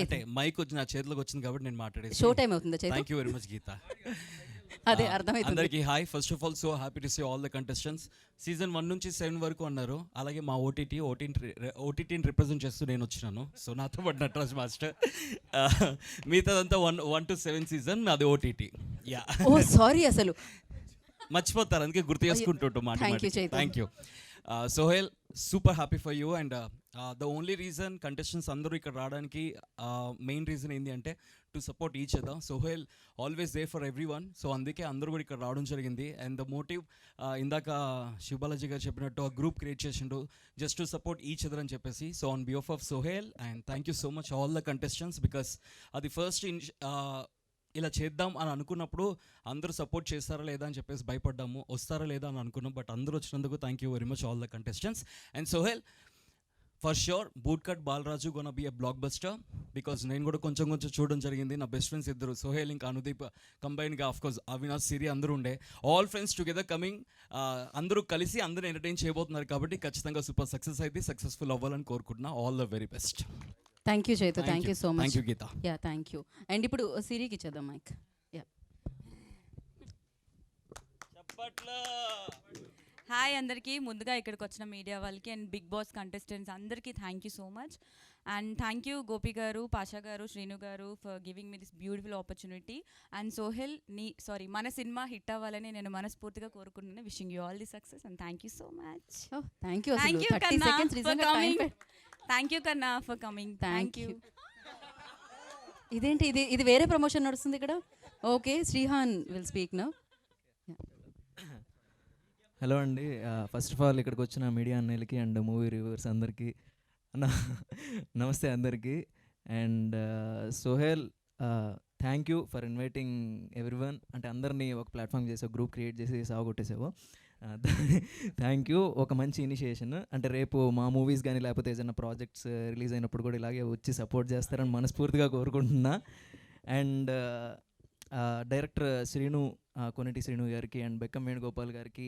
అంటే మైక్ వచ్చి నా చేతిలోకి వచ్చింది కాబట్టి నేను మాట్లాడేది. షో టైం అవుతుందా? Thank you very much Geetha. అదే అర్థమైంది. అందరికీ hi. First of all so happy to see all the contestants. Season 1 నుంచి 7 వరకు అన్నారు, అలాగే మా ఓటీటీని రిప్రజెంట్ చేస్తూ నేను వచ్చినాను. సో నాతో పాటు నటరాజ్ మాస్టర్. మిగతాదంతా 1 to 7 సీజన్ అది ఓటీటీ. యా ఓ సారీ, అసలు మర్చిపోతారు, అందుకే గుర్తు చేసుకుంటుంటూ మాట. Thank you Sohel, super happy for you. And the only reason contestants అందరూ ఇక్కడ రావడానికి మెయిన్ రీజన్ ఏంటి అంటే to support each other. Sohel always there for everyone. So అందుకే అందరూ కూడా ఇక్కడ రావడం జరిగింది. అండ్ ద మోటివ్ ఇందాక శివబాలాజీ గారు చెప్పినట్టు ఆ గ్రూప్ క్రియేట్ చేసిండు just to support each other అని చెప్పేసి. So on behalf of Sohel and thank you so much all the contestants, because అది ఫస్ట్ ఇలా చేద్దాం అని అనుకున్నప్పుడు అందరూ సపోర్ట్ చేస్తారా లేదా అని చెప్పేసి భయపడ్డాము, వస్తారా లేదా అని అనుకున్నాం. బట్ అందరూ వచ్చినందుకు thank you very much all the contestants. And Sohel, for sure boot cut Balaraju gonna be a blockbuster, because నేను కూడా కొంచెం చూడడం జరిగింది. నా బెస్ట్ ఫ్రెండ్స్ ఇద్దరు, సోహెల్ ఇంకా అనుదీప్ కంబైన్గా, ఆఫ్కోర్స్ అవినాష్, సిరి అందరూ ఉండే, ఆల్ ఫ్రెండ్స్ టుగెదర్ కమింగ్. అందరూ కలిసి అందరూ ఎంటర్టైన్ చేయబోతున్నారు కాబట్టి ఖచ్చితంగా సూపర్ సక్సెస్ అయితే సక్సెస్ఫుల్ అవ్వాలని కోరుకుంటున్నా. All the very best. Thank you Chaitu, thank you so much. Thank you Geetha. Yeah thank you. And ఇప్పుడు సిరికి ఇచ్చేద్దాం మైక్. యా హాయ్ అందరికీ. ముందుగా ఇక్కడికి వచ్చిన మీడియా వాళ్ళకి అండ్ బిగ్ బాస్ కంటెస్టెంట్స్ అందరికీ thank you so much. And thank you Gopi గారు, పాషా గారు, శ్రీను గారు for giving me this beautiful opportunity. And Sohel మన సినిమా హిట్ అవ్వాలని నేను మనస్ఫూర్తిగా కోరుకుంటున్నాను. Wishing you all the success and thank you so much. Thank you. Thank you కన్నా ఫర్ కమింగ్. Thank you. ఇదేంటి ఇది వేరే ప్రమోషన్ నడుస్తుంది ఇక్కడ. Okay, Srihan will speak now. Hello అండి, ఫస్ట్ ఆఫ్ ఆల్ ఇక్కడికి వచ్చిన మీడియా అన్నయ్యలకి అండ్ మూవీ రివ్యూవర్స్ అందరికీ నమస్తే అందరికీ. And Sohel, thank you for inviting everyone. అంటే అందరినీ ఒక ప్లాట్ఫామ్ చేసావు, గ్రూప్ క్రియేట్ చేసి సాగొట్టేసావు. Thank you. ఒక మంచి ఇనిషియేషన్. అంటే రేపు మా మూవీస్ కానీ లేకపోతే ఏదైనా ప్రాజెక్ట్స్ రిలీజ్ అయినప్పుడు కూడా ఇలాగే వచ్చి సపోర్ట్ చేస్తారని మనస్ఫూర్తిగా కోరుకుంటున్నా. అండ్ డైరెక్టర్ కొనటి శ్రీను గారికి అండ్ బెక్కం వేణుగోపాల్ గారికి,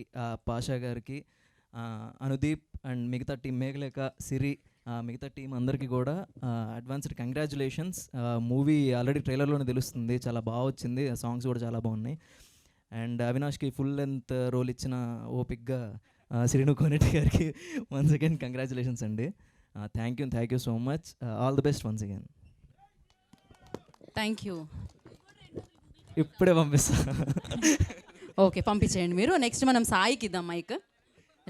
పాషా గారికి, అనుదీప్ అండ్ మిగతా టీం, మేఘలేఖ, సిరి, మిగతా టీం అందరికీ కూడా అడ్వాన్స్డ్ కంగ్రాచులేషన్స్. మూవీ ఆల్రెడీ ట్రైలర్లోనే తెలుస్తుంది, చాలా బాగా వచ్చింది, సాంగ్స్ కూడా చాలా బాగున్నాయి. అండ్ అవినాష్కి ఫుల్ లెంత్ రోల్ ఇచ్చిన ఓపిక్గా శ్రీను కోనేటి గారికి వన్స్ అగైన్ కంగ్రాచులేషన్స్ అండి. Thank you so much. All the best once again. Thank you. ఇప్పుడే పంపిస్తా. ఓకే, పంపించేయండి మీరు. నెక్స్ట్ మనం సాయికి ఇద్దాం మైక్.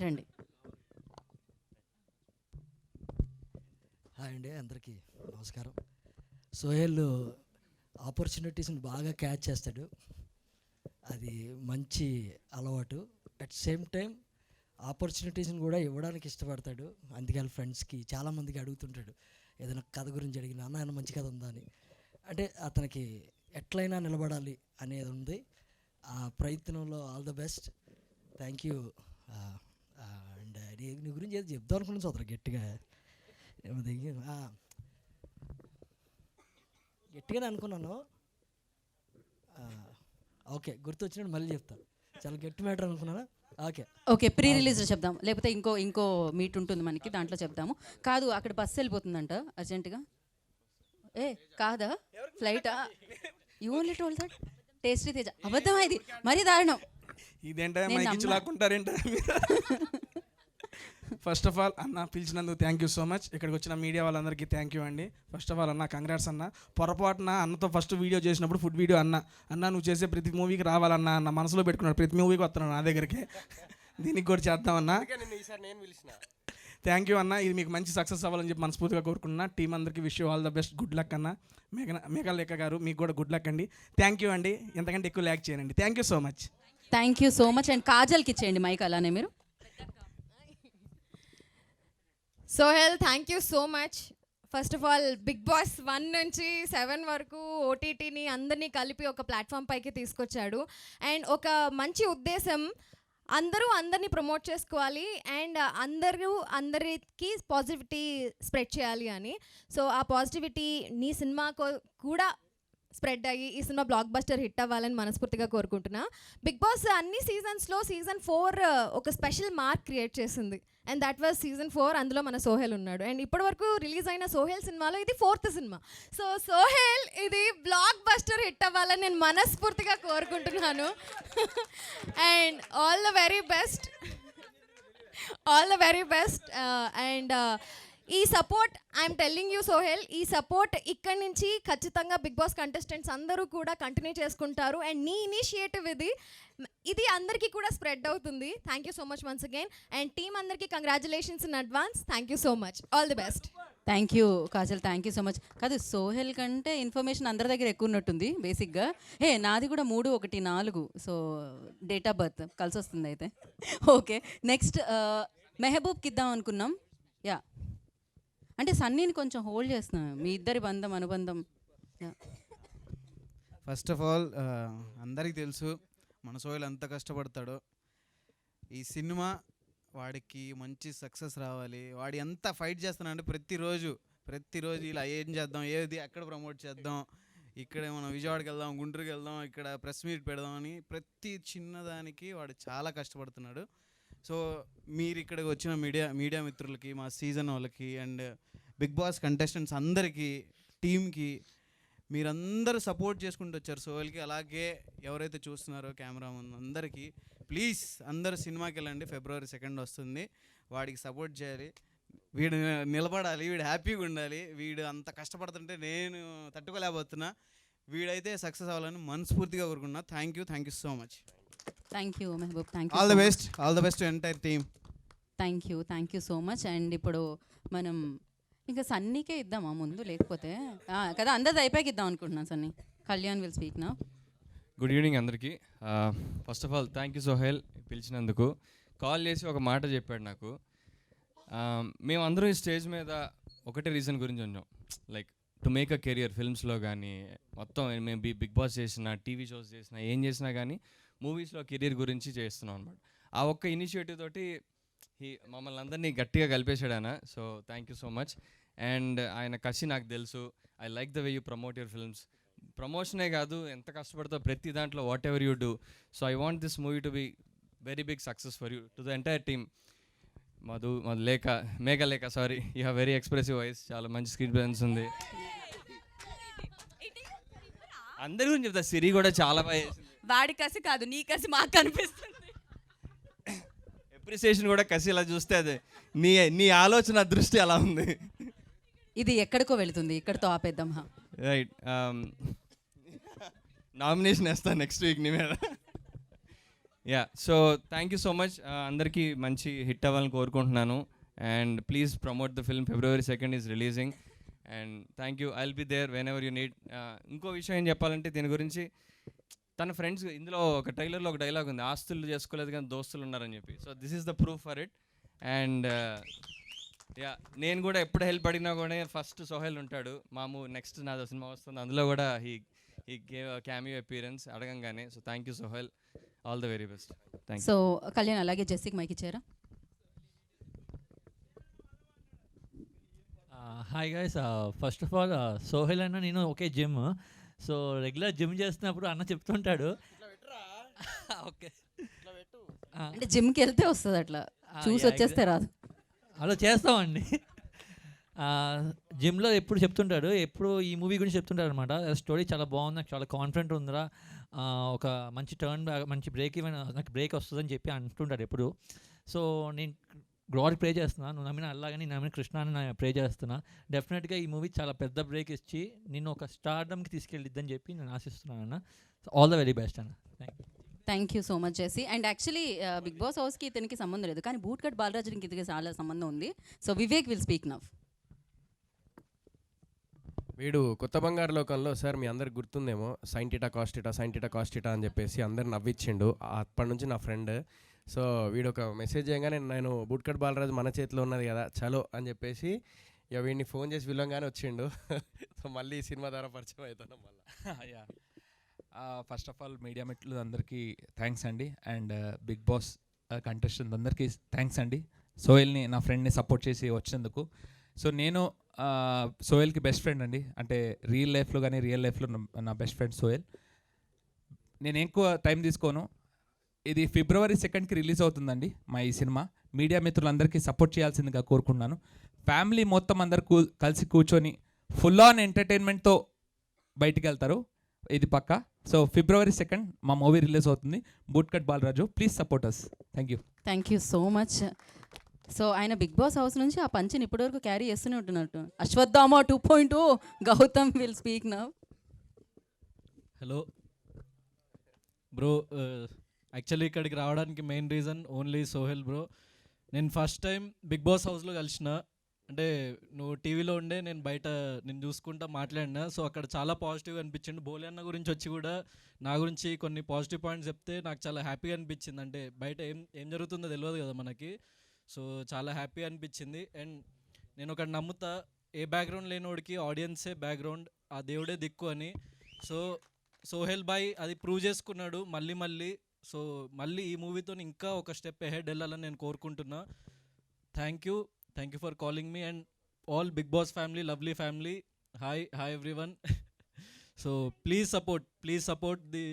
రండి. హాయ్ అండి, అందరికీ నమస్కారం. సోహెల్ ఆపర్చునిటీస్ని బాగా క్యాచ్ చేస్తాడు, అది మంచి అలవాటు. అట్ సేమ్ టైం ఆపర్చునిటీస్ని కూడా ఇవ్వడానికి ఇష్టపడతాడు. అందుకే వాళ్ళ ఫ్రెండ్స్కి చాలామందికి అడుగుతుంటాడు ఏదైనా కథ గురించి అడిగిన, అన్న మంచి కథ ఉందా అని. అంటే అతనికి ఎట్లయినా నిలబడాలి అనేది ఉంది. ఆ ప్రయత్నంలో all the best. Thank you. And నీ గురించి ఏదో చెప్దాం అనుకున్నాను సోదరు, గట్టిగా గట్టిగానే అనుకున్నాను. ఓకే, గుర్తొచ్చినట్టు మళ్ళీ చెప్తాను. చాలా గట్టి మ్యాటర్ అనుకున్నాను. ఓకే ఓకే, ప్రీ రిలీజ్ చెప్దాం, లేకపోతే ఇంకో మీట్ ఉంటుంది మనకి, దాంట్లో చెప్దాము. కాదు, అక్కడ బస్సు వెళ్ళిపోతుందంట అర్జెంటుగా. కాదా ఫ్లైటా? You only told that. Tasty Teja అబద్ధమా? ఇది మరీ దారుణం. ఇదేంటో లాక్కుంటారేంట. ఫస్ట్ ఆఫ్ ఆల్ అన్న పిలిచినందుకు థ్యాంక్ యూ సో మచ్. ఇక్కడికి వచ్చిన మీడియా వాళ్ళందరికీ థ్యాంక్ యూ అండి. ఫస్ట్ ఆఫ్ ఆల్ అన్న కంగ్రాట్స్ అన్న. పొరపాటున అన్నతో ఫస్ట్ వీడియో చేసినప్పుడు ఫుడ్ వీడియో అన్న నువ్వు చేసే ప్రతి మూవీకి రావాలన్నా అన్న మనసులో పెట్టుకున్నాడు. ప్రతి మూవీకి వస్తున్నాడు నా దగ్గరికి. దీనికి కూడా చేద్దామన్నా. థ్యాంక్ యూ అన్న. ఇది మీకు మంచి సక్సెస్ అవ్వాలని చెప్పి మనస్ఫూర్తిగా కోరుకుంటున్నా. టీం అందరికీ wish you all the best. Good luck అన్న. మేఘలేఖ గారు మీకు కూడా గుడ్ లక్ అండి. థ్యాంక్ యూ అండి. ఎంతకంటే ఎక్కువ ల్యాక్ చేయనండి. Thank you so much. Thank you so much. And కాజల్కి ఇచ్చేయండి మైక్ అలానే మీరు. Sohel, thank you so much. First of all Bigg Boss 1 నుంచి 7 వరకు ఓటీటీని అందరినీ కలిపి ఒక ప్లాట్ఫామ్ పైకి తీసుకొచ్చాడు. అండ్ ఒక మంచి ఉద్దేశం, అందరినీ ప్రమోట్ చేసుకోవాలి అండ్ అందరికి పాజిటివిటీ స్ప్రెడ్ చేయాలి అని. సో ఆ పాజిటివిటీ నీ సినిమా కూడా స్ప్రెడ్ అయ్యి ఈ సినిమా బ్లాక్ బస్టర్ హిట్ అవ్వాలని మనస్ఫూర్తిగా కోరుకుంటున్నా. బిగ్ బాస్ అన్ని సీజన్స్లో సీజన్ 4 ఒక స్పెషల్ మార్క్ క్రియేట్ చేసింది. And that was season 4. అందులో మన సోహెల్ ఉన్నాడు. అండ్ ఇప్పటివరకు రిలీజ్ అయిన సోహెల్ సినిమాలో ఇది 4th సినిమా. సో సోహెల్ ఇది బ్లాక్ బస్టర్ హిట్ అవ్వాలని నేను మనస్ఫూర్తిగా కోరుకుంటున్నాను. And all the very best. And ఈ support I'm telling you Sohel, ఈ సపోర్ట్ ఇక్కడి నుంచి ఖచ్చితంగా బిగ్ బాస్ కంటెస్టెంట్స్ అందరూ కూడా కంటిన్యూ చేసుకుంటారు. అండ్ నీ ఇనిషియేటివ్ ఇది అందరికీ కూడా స్ప్రెడ్ అవుతుంది. Thank you so much once again. And team అందరికీ congratulations in advance. Thank you so much. All the best. Thank you Kajal, thank you so much. కాదు, సోహెల్ కంటే ఇన్ఫర్మేషన్ అందరి దగ్గర ఎక్కువ ఉన్నట్టుంది బేసిక్గా. నాది కూడా 3, 1, 4. సో డేట్ ఆఫ్ బర్త్ కలిసి వస్తుంది అయితే. ఓకే, నెక్స్ట్ మెహబూబ్కి ఇద్దాం అనుకున్నాం. యా, అంటే సన్నీని కొంచెం హోల్డ్ చేస్తున్నాం, మీ ఇద్దరి అనుబంధం. ఫస్ట్ ఆఫ్ ఆల్ అందరికీ తెలుసు మన సోహెల్ ఎంత కష్టపడతాడో. ఈ సినిమా వాడికి మంచి సక్సెస్ రావాలి. వాడు ఎంత ఫైట్ చేస్తున్నాడంటే ప్రతిరోజు ఇలా ఏం చేద్దాం, ఏది ఎక్కడ ప్రమోట్ చేద్దాం, ఇక్కడ మనం విజయవాడకి వెళ్దాం, గుంటూరుకి వెళ్దాం, ఇక్కడ ప్రెస్ మీట్ పెడదాం అని ప్రతి చిన్నదానికి వాడు చాలా కష్టపడుతున్నాడు. సో మీరు ఇక్కడికి వచ్చిన మీడియా మిత్రులకి, మా సీజన్ వాళ్ళకి అండ్ బిగ్ బాస్ కంటెస్టెంట్స్ అందరికీ, టీమ్కి మీరందరూ సపోర్ట్ చేసుకుంటూ వచ్చారు సోహెల్కి. అలాగే ఎవరైతే చూస్తున్నారో కెమెరా ముందు అందరికీ ప్లీజ్ అందరూ సినిమాకి వెళ్ళండి. February 2 వస్తుంది. వాడికి సపోర్ట్ చేయాలి. వీడు నిలబడాలి, వీడు హ్యాపీగా ఉండాలి. వీడు అంత కష్టపడుతుంటే నేను తట్టుకోలేకపోతున్నా. వీడైతే సక్సెస్ అవ్వాలని మనస్ఫూర్తిగా కోరుకున్నా. Thank you so much. Thank you Mehboob. Thank you. All the best to entire team. Thank you so much. And ఇప్పుడు మనం ఇంకా సన్నీకే ఇద్దామా ముందు, లేకపోతే కదా అందరిది అయిపోయాక ఇద్దాం అనుకుంటున్నాను. Sunny, Kalyan will speak now. Good evening అందరికీ. First of all thank you Sohel పిలిచినందుకు. కాల్ చేసి ఒక మాట చెప్పాడు నాకు. మేమందరం ఈ స్టేజ్ మీద ఒకటే రీజన్ గురించి ఉన్నాం, like to make a career. ఫిల్మ్స్లో కానీ మొత్తం మేము బిగ్ బాస్ చేసిన, టీవీ షోస్ చేసినా, ఏం చేసినా కానీ మూవీస్లో కెరీర్ గురించి చేస్తున్నాం అనమాట. ఆ ఒక్క ఇనిషియేటివ్ తోటి మమ్మల్ని అందరినీ గట్టిగా కలిపేశాడు ఆయన. So thank you so much. And ఆయన కసి నాకు తెలుసు. I like the way you promote your films. ప్రమోషనే కాదు, ఎంత కష్టపడతావు ప్రతి దాంట్లో, whatever you do. So I want this movie to be very big success for you, to the entire team. Meghalekha sorry, you have very expressive voice, చాలా మంచి స్క్రీన్ ప్రెజెన్స్ ఉంది. అందరి గురించి చెప్తా, సిరి కూడా చాలా బాగా, వాడి కసి కాదు నీ కసి మాకు కనిపిస్తుంది. అప్రిసియేషన్ కూడా కసి ఇలా చూస్తే అదే నీ ఆలోచన దృష్టి అలా ఉంది. ఇది ఎక్కడికో వెళుతుంది, ఇక్కడితో ఆపేద్దాం. రైట్, నామినేషన్ వేస్తాను నెక్స్ట్ వీక్ నీ మీద. Yeah so thank you so much. అందరికీ మంచి హిట్ అవ్వాలని కోరుకుంటున్నాను. And please promote the film. February 2nd is releasing. And thank you. I'll be there whenever you need. ఇంకో విషయం ఏం చెప్పాలంటే దీని గురించి, తన ఫ్రెండ్స్ ఇందులో ఒక ట్రైలర్లో ఒక డైలాగ్ ఉంది, ఆస్తులు చేసుకోలేదు కానీ దోస్తులు ఉన్నారని చెప్పి. So this is the proof for it. And yeah నేను కూడా ఎప్పుడు హెల్ప్ అడిగినా కూడా ఫస్ట్ సోహెల్ ఉంటాడు. మాము నెక్స్ట్ నాదో సినిమా వస్తుంది, అందులో కూడా హీ గేవ్ క్యామియో అపీరెన్స్ అడగంగానే. So thank you Sohel, all the very best. Thank you. So Kalyan అలాగే జెస్సీకి మైక్ ఇచ్చారా? Hi guys, first of all Sohel అన్న నేను ఒకే జిమ్. సో రెగ్యులర్ జిమ్ చేస్తున్నప్పుడు అన్న చెప్తుంటాడు. ఓకే, అంటే జిమ్కి వెళ్తే వస్తుంది, అట్లా చూసి వచ్చేస్తే రాదు. అలా చేస్తామండి. జిమ్లో ఎప్పుడు చెప్తుంటాడు, ఎప్పుడు ఈ మూవీ గురించి చెప్తుంటాడు అనమాట. స్టోరీ చాలా బాగుంది, నాకు చాలా కాన్ఫిడెంట్ ఉందిరా, ఒక మంచి టర్న్ మంచి బ్రేక్ ఈవెన్ నాకు బ్రేక్ వస్తుందని చెప్పి అంటుంటాడు ఎప్పుడు. సో నేను గాడ్ ప్రే చేస్తున్నా, నువ్వు నమ్మిన అలాగని నేను నమ్మిన కృష్ణ అని నేను ప్రే చేస్తున్నా. డెఫినెట్గా ఈ మూవీ చాలా పెద్ద బ్రేక్ ఇచ్చి నిన్ను ఒక స్టార్డమ్కి తీసుకెళ్ళిద్దని చెప్పి నేను ఆశిస్తున్నాను అన్న. ఆల్ ద వెరీ బెస్ట్ అన్న. Thank you. Thank you so much Jessie. And actually Bigg Boss హౌస్కి ఇతనికి సంబంధం లేదు, కానీ బూట్ కట్ బాలరాజుకి ఇతనికి చాలా సంబంధం ఉంది. So Vivek will speak now. వీడు కొత్త బంగారు లోకంలో సార్ మీ అందరికి గుర్తుందేమో సైంటిటా కాస్టిటా అని చెప్పేసి అందరు నవ్విచ్చిండు. అప్పటి నుంచి నా ఫ్రెండ్. సో వీడు ఒక మెసేజ్ చేయగానే నేను బూట్కట్ బాలరాజు మన చేతిలో ఉన్నది కదా చలో అని చెప్పేసి ఇక వీడిని ఫోన్ చేసి పిలవంగానే వచ్చిండు. సో మళ్ళీ సినిమా ద్వారా పరిచయం అవుతున్నాం మళ్ళీ. Yeah first of all media మిత్రులు అందరికీ థ్యాంక్స్ అండి. అండ్ బిగ్ బాస్ కంటెస్టెంట్ అందరికీ థ్యాంక్స్ అండి. సోహెల్ని నా ఫ్రెండ్ని సపోర్ట్ చేసి వచ్చినందుకు. సో నేను సోహెల్కి బెస్ట్ ఫ్రెండ్ అండి, అంటే రియల్ లైఫ్లో కానీ రియల్ లైఫ్లో నా బెస్ట్ ఫ్రెండ్ సోహెల్. నేను ఎక్కువ టైం తీసుకోను. ఇది February 2nd రిలీజ్ అవుతుందండి మా ఈ సినిమా. మీడియా మిత్రులందరికీ సపోర్ట్ చేయాల్సిందిగా కోరుకుంటున్నాను. ఫ్యామిలీ మొత్తం అందరు కలిసి కూర్చొని ఫుల్ ఆన్ ఎంటర్టైన్మెంట్తో బయటికి వెళ్తారు, ఇది పక్కా. సో February 2nd మా మూవీ రిలీజ్ అవుతుంది, bootcut Balaraju. Please support us. Thank you. Thank you so much. So ఆయన బిగ్ బాస్ హౌస్ నుంచి ఆ పంచిని ఇప్పటివరకు క్యారీ చేస్తూనే ఉంటున్నట్టు. Ashwatthama 2.0 Gautham will speak now. Hello bro, actually ఇక్కడికి రావడానికి main reason only Sohel bro. నేను ఫస్ట్ టైం బిగ్ బాస్ హౌస్లో కలిసిన, అంటే నువ్వు టీవీలో ఉండే నేను బయట నేను చూసుకుంటా మాట్లాడినా. సో అక్కడ చాలా పాజిటివ్గా అనిపించింది. బోలే అన్న గురించి వచ్చి కూడా నా గురించి కొన్ని పాజిటివ్ పాయింట్స్ చెప్తే నాకు చాలా హ్యాపీగా అనిపించింది. అంటే బయట ఏం జరుగుతుందో తెలియదు కదా మనకి. సో చాలా హ్యాపీ అనిపించింది. అండ్ నేను ఒకటి నమ్ముతా, ఏ బ్యాక్గ్రౌండ్ లేనివాడికి ఆడియన్సే బ్యాక్గ్రౌండ్, ఆ దేవుడే దిక్కు అని. సో సోహెల్ బాయ్ అది ప్రూవ్ చేసుకున్నాడు మళ్ళీ. సో మళ్ళీ ఈ మూవీతో ఇంకా ఒక స్టెప్ అహెడ్ వెళ్ళాలని నేను కోరుకుంటున్నా. Thank you for calling me. And all Bigg Boss family, lovely family, hi everyone. So please support the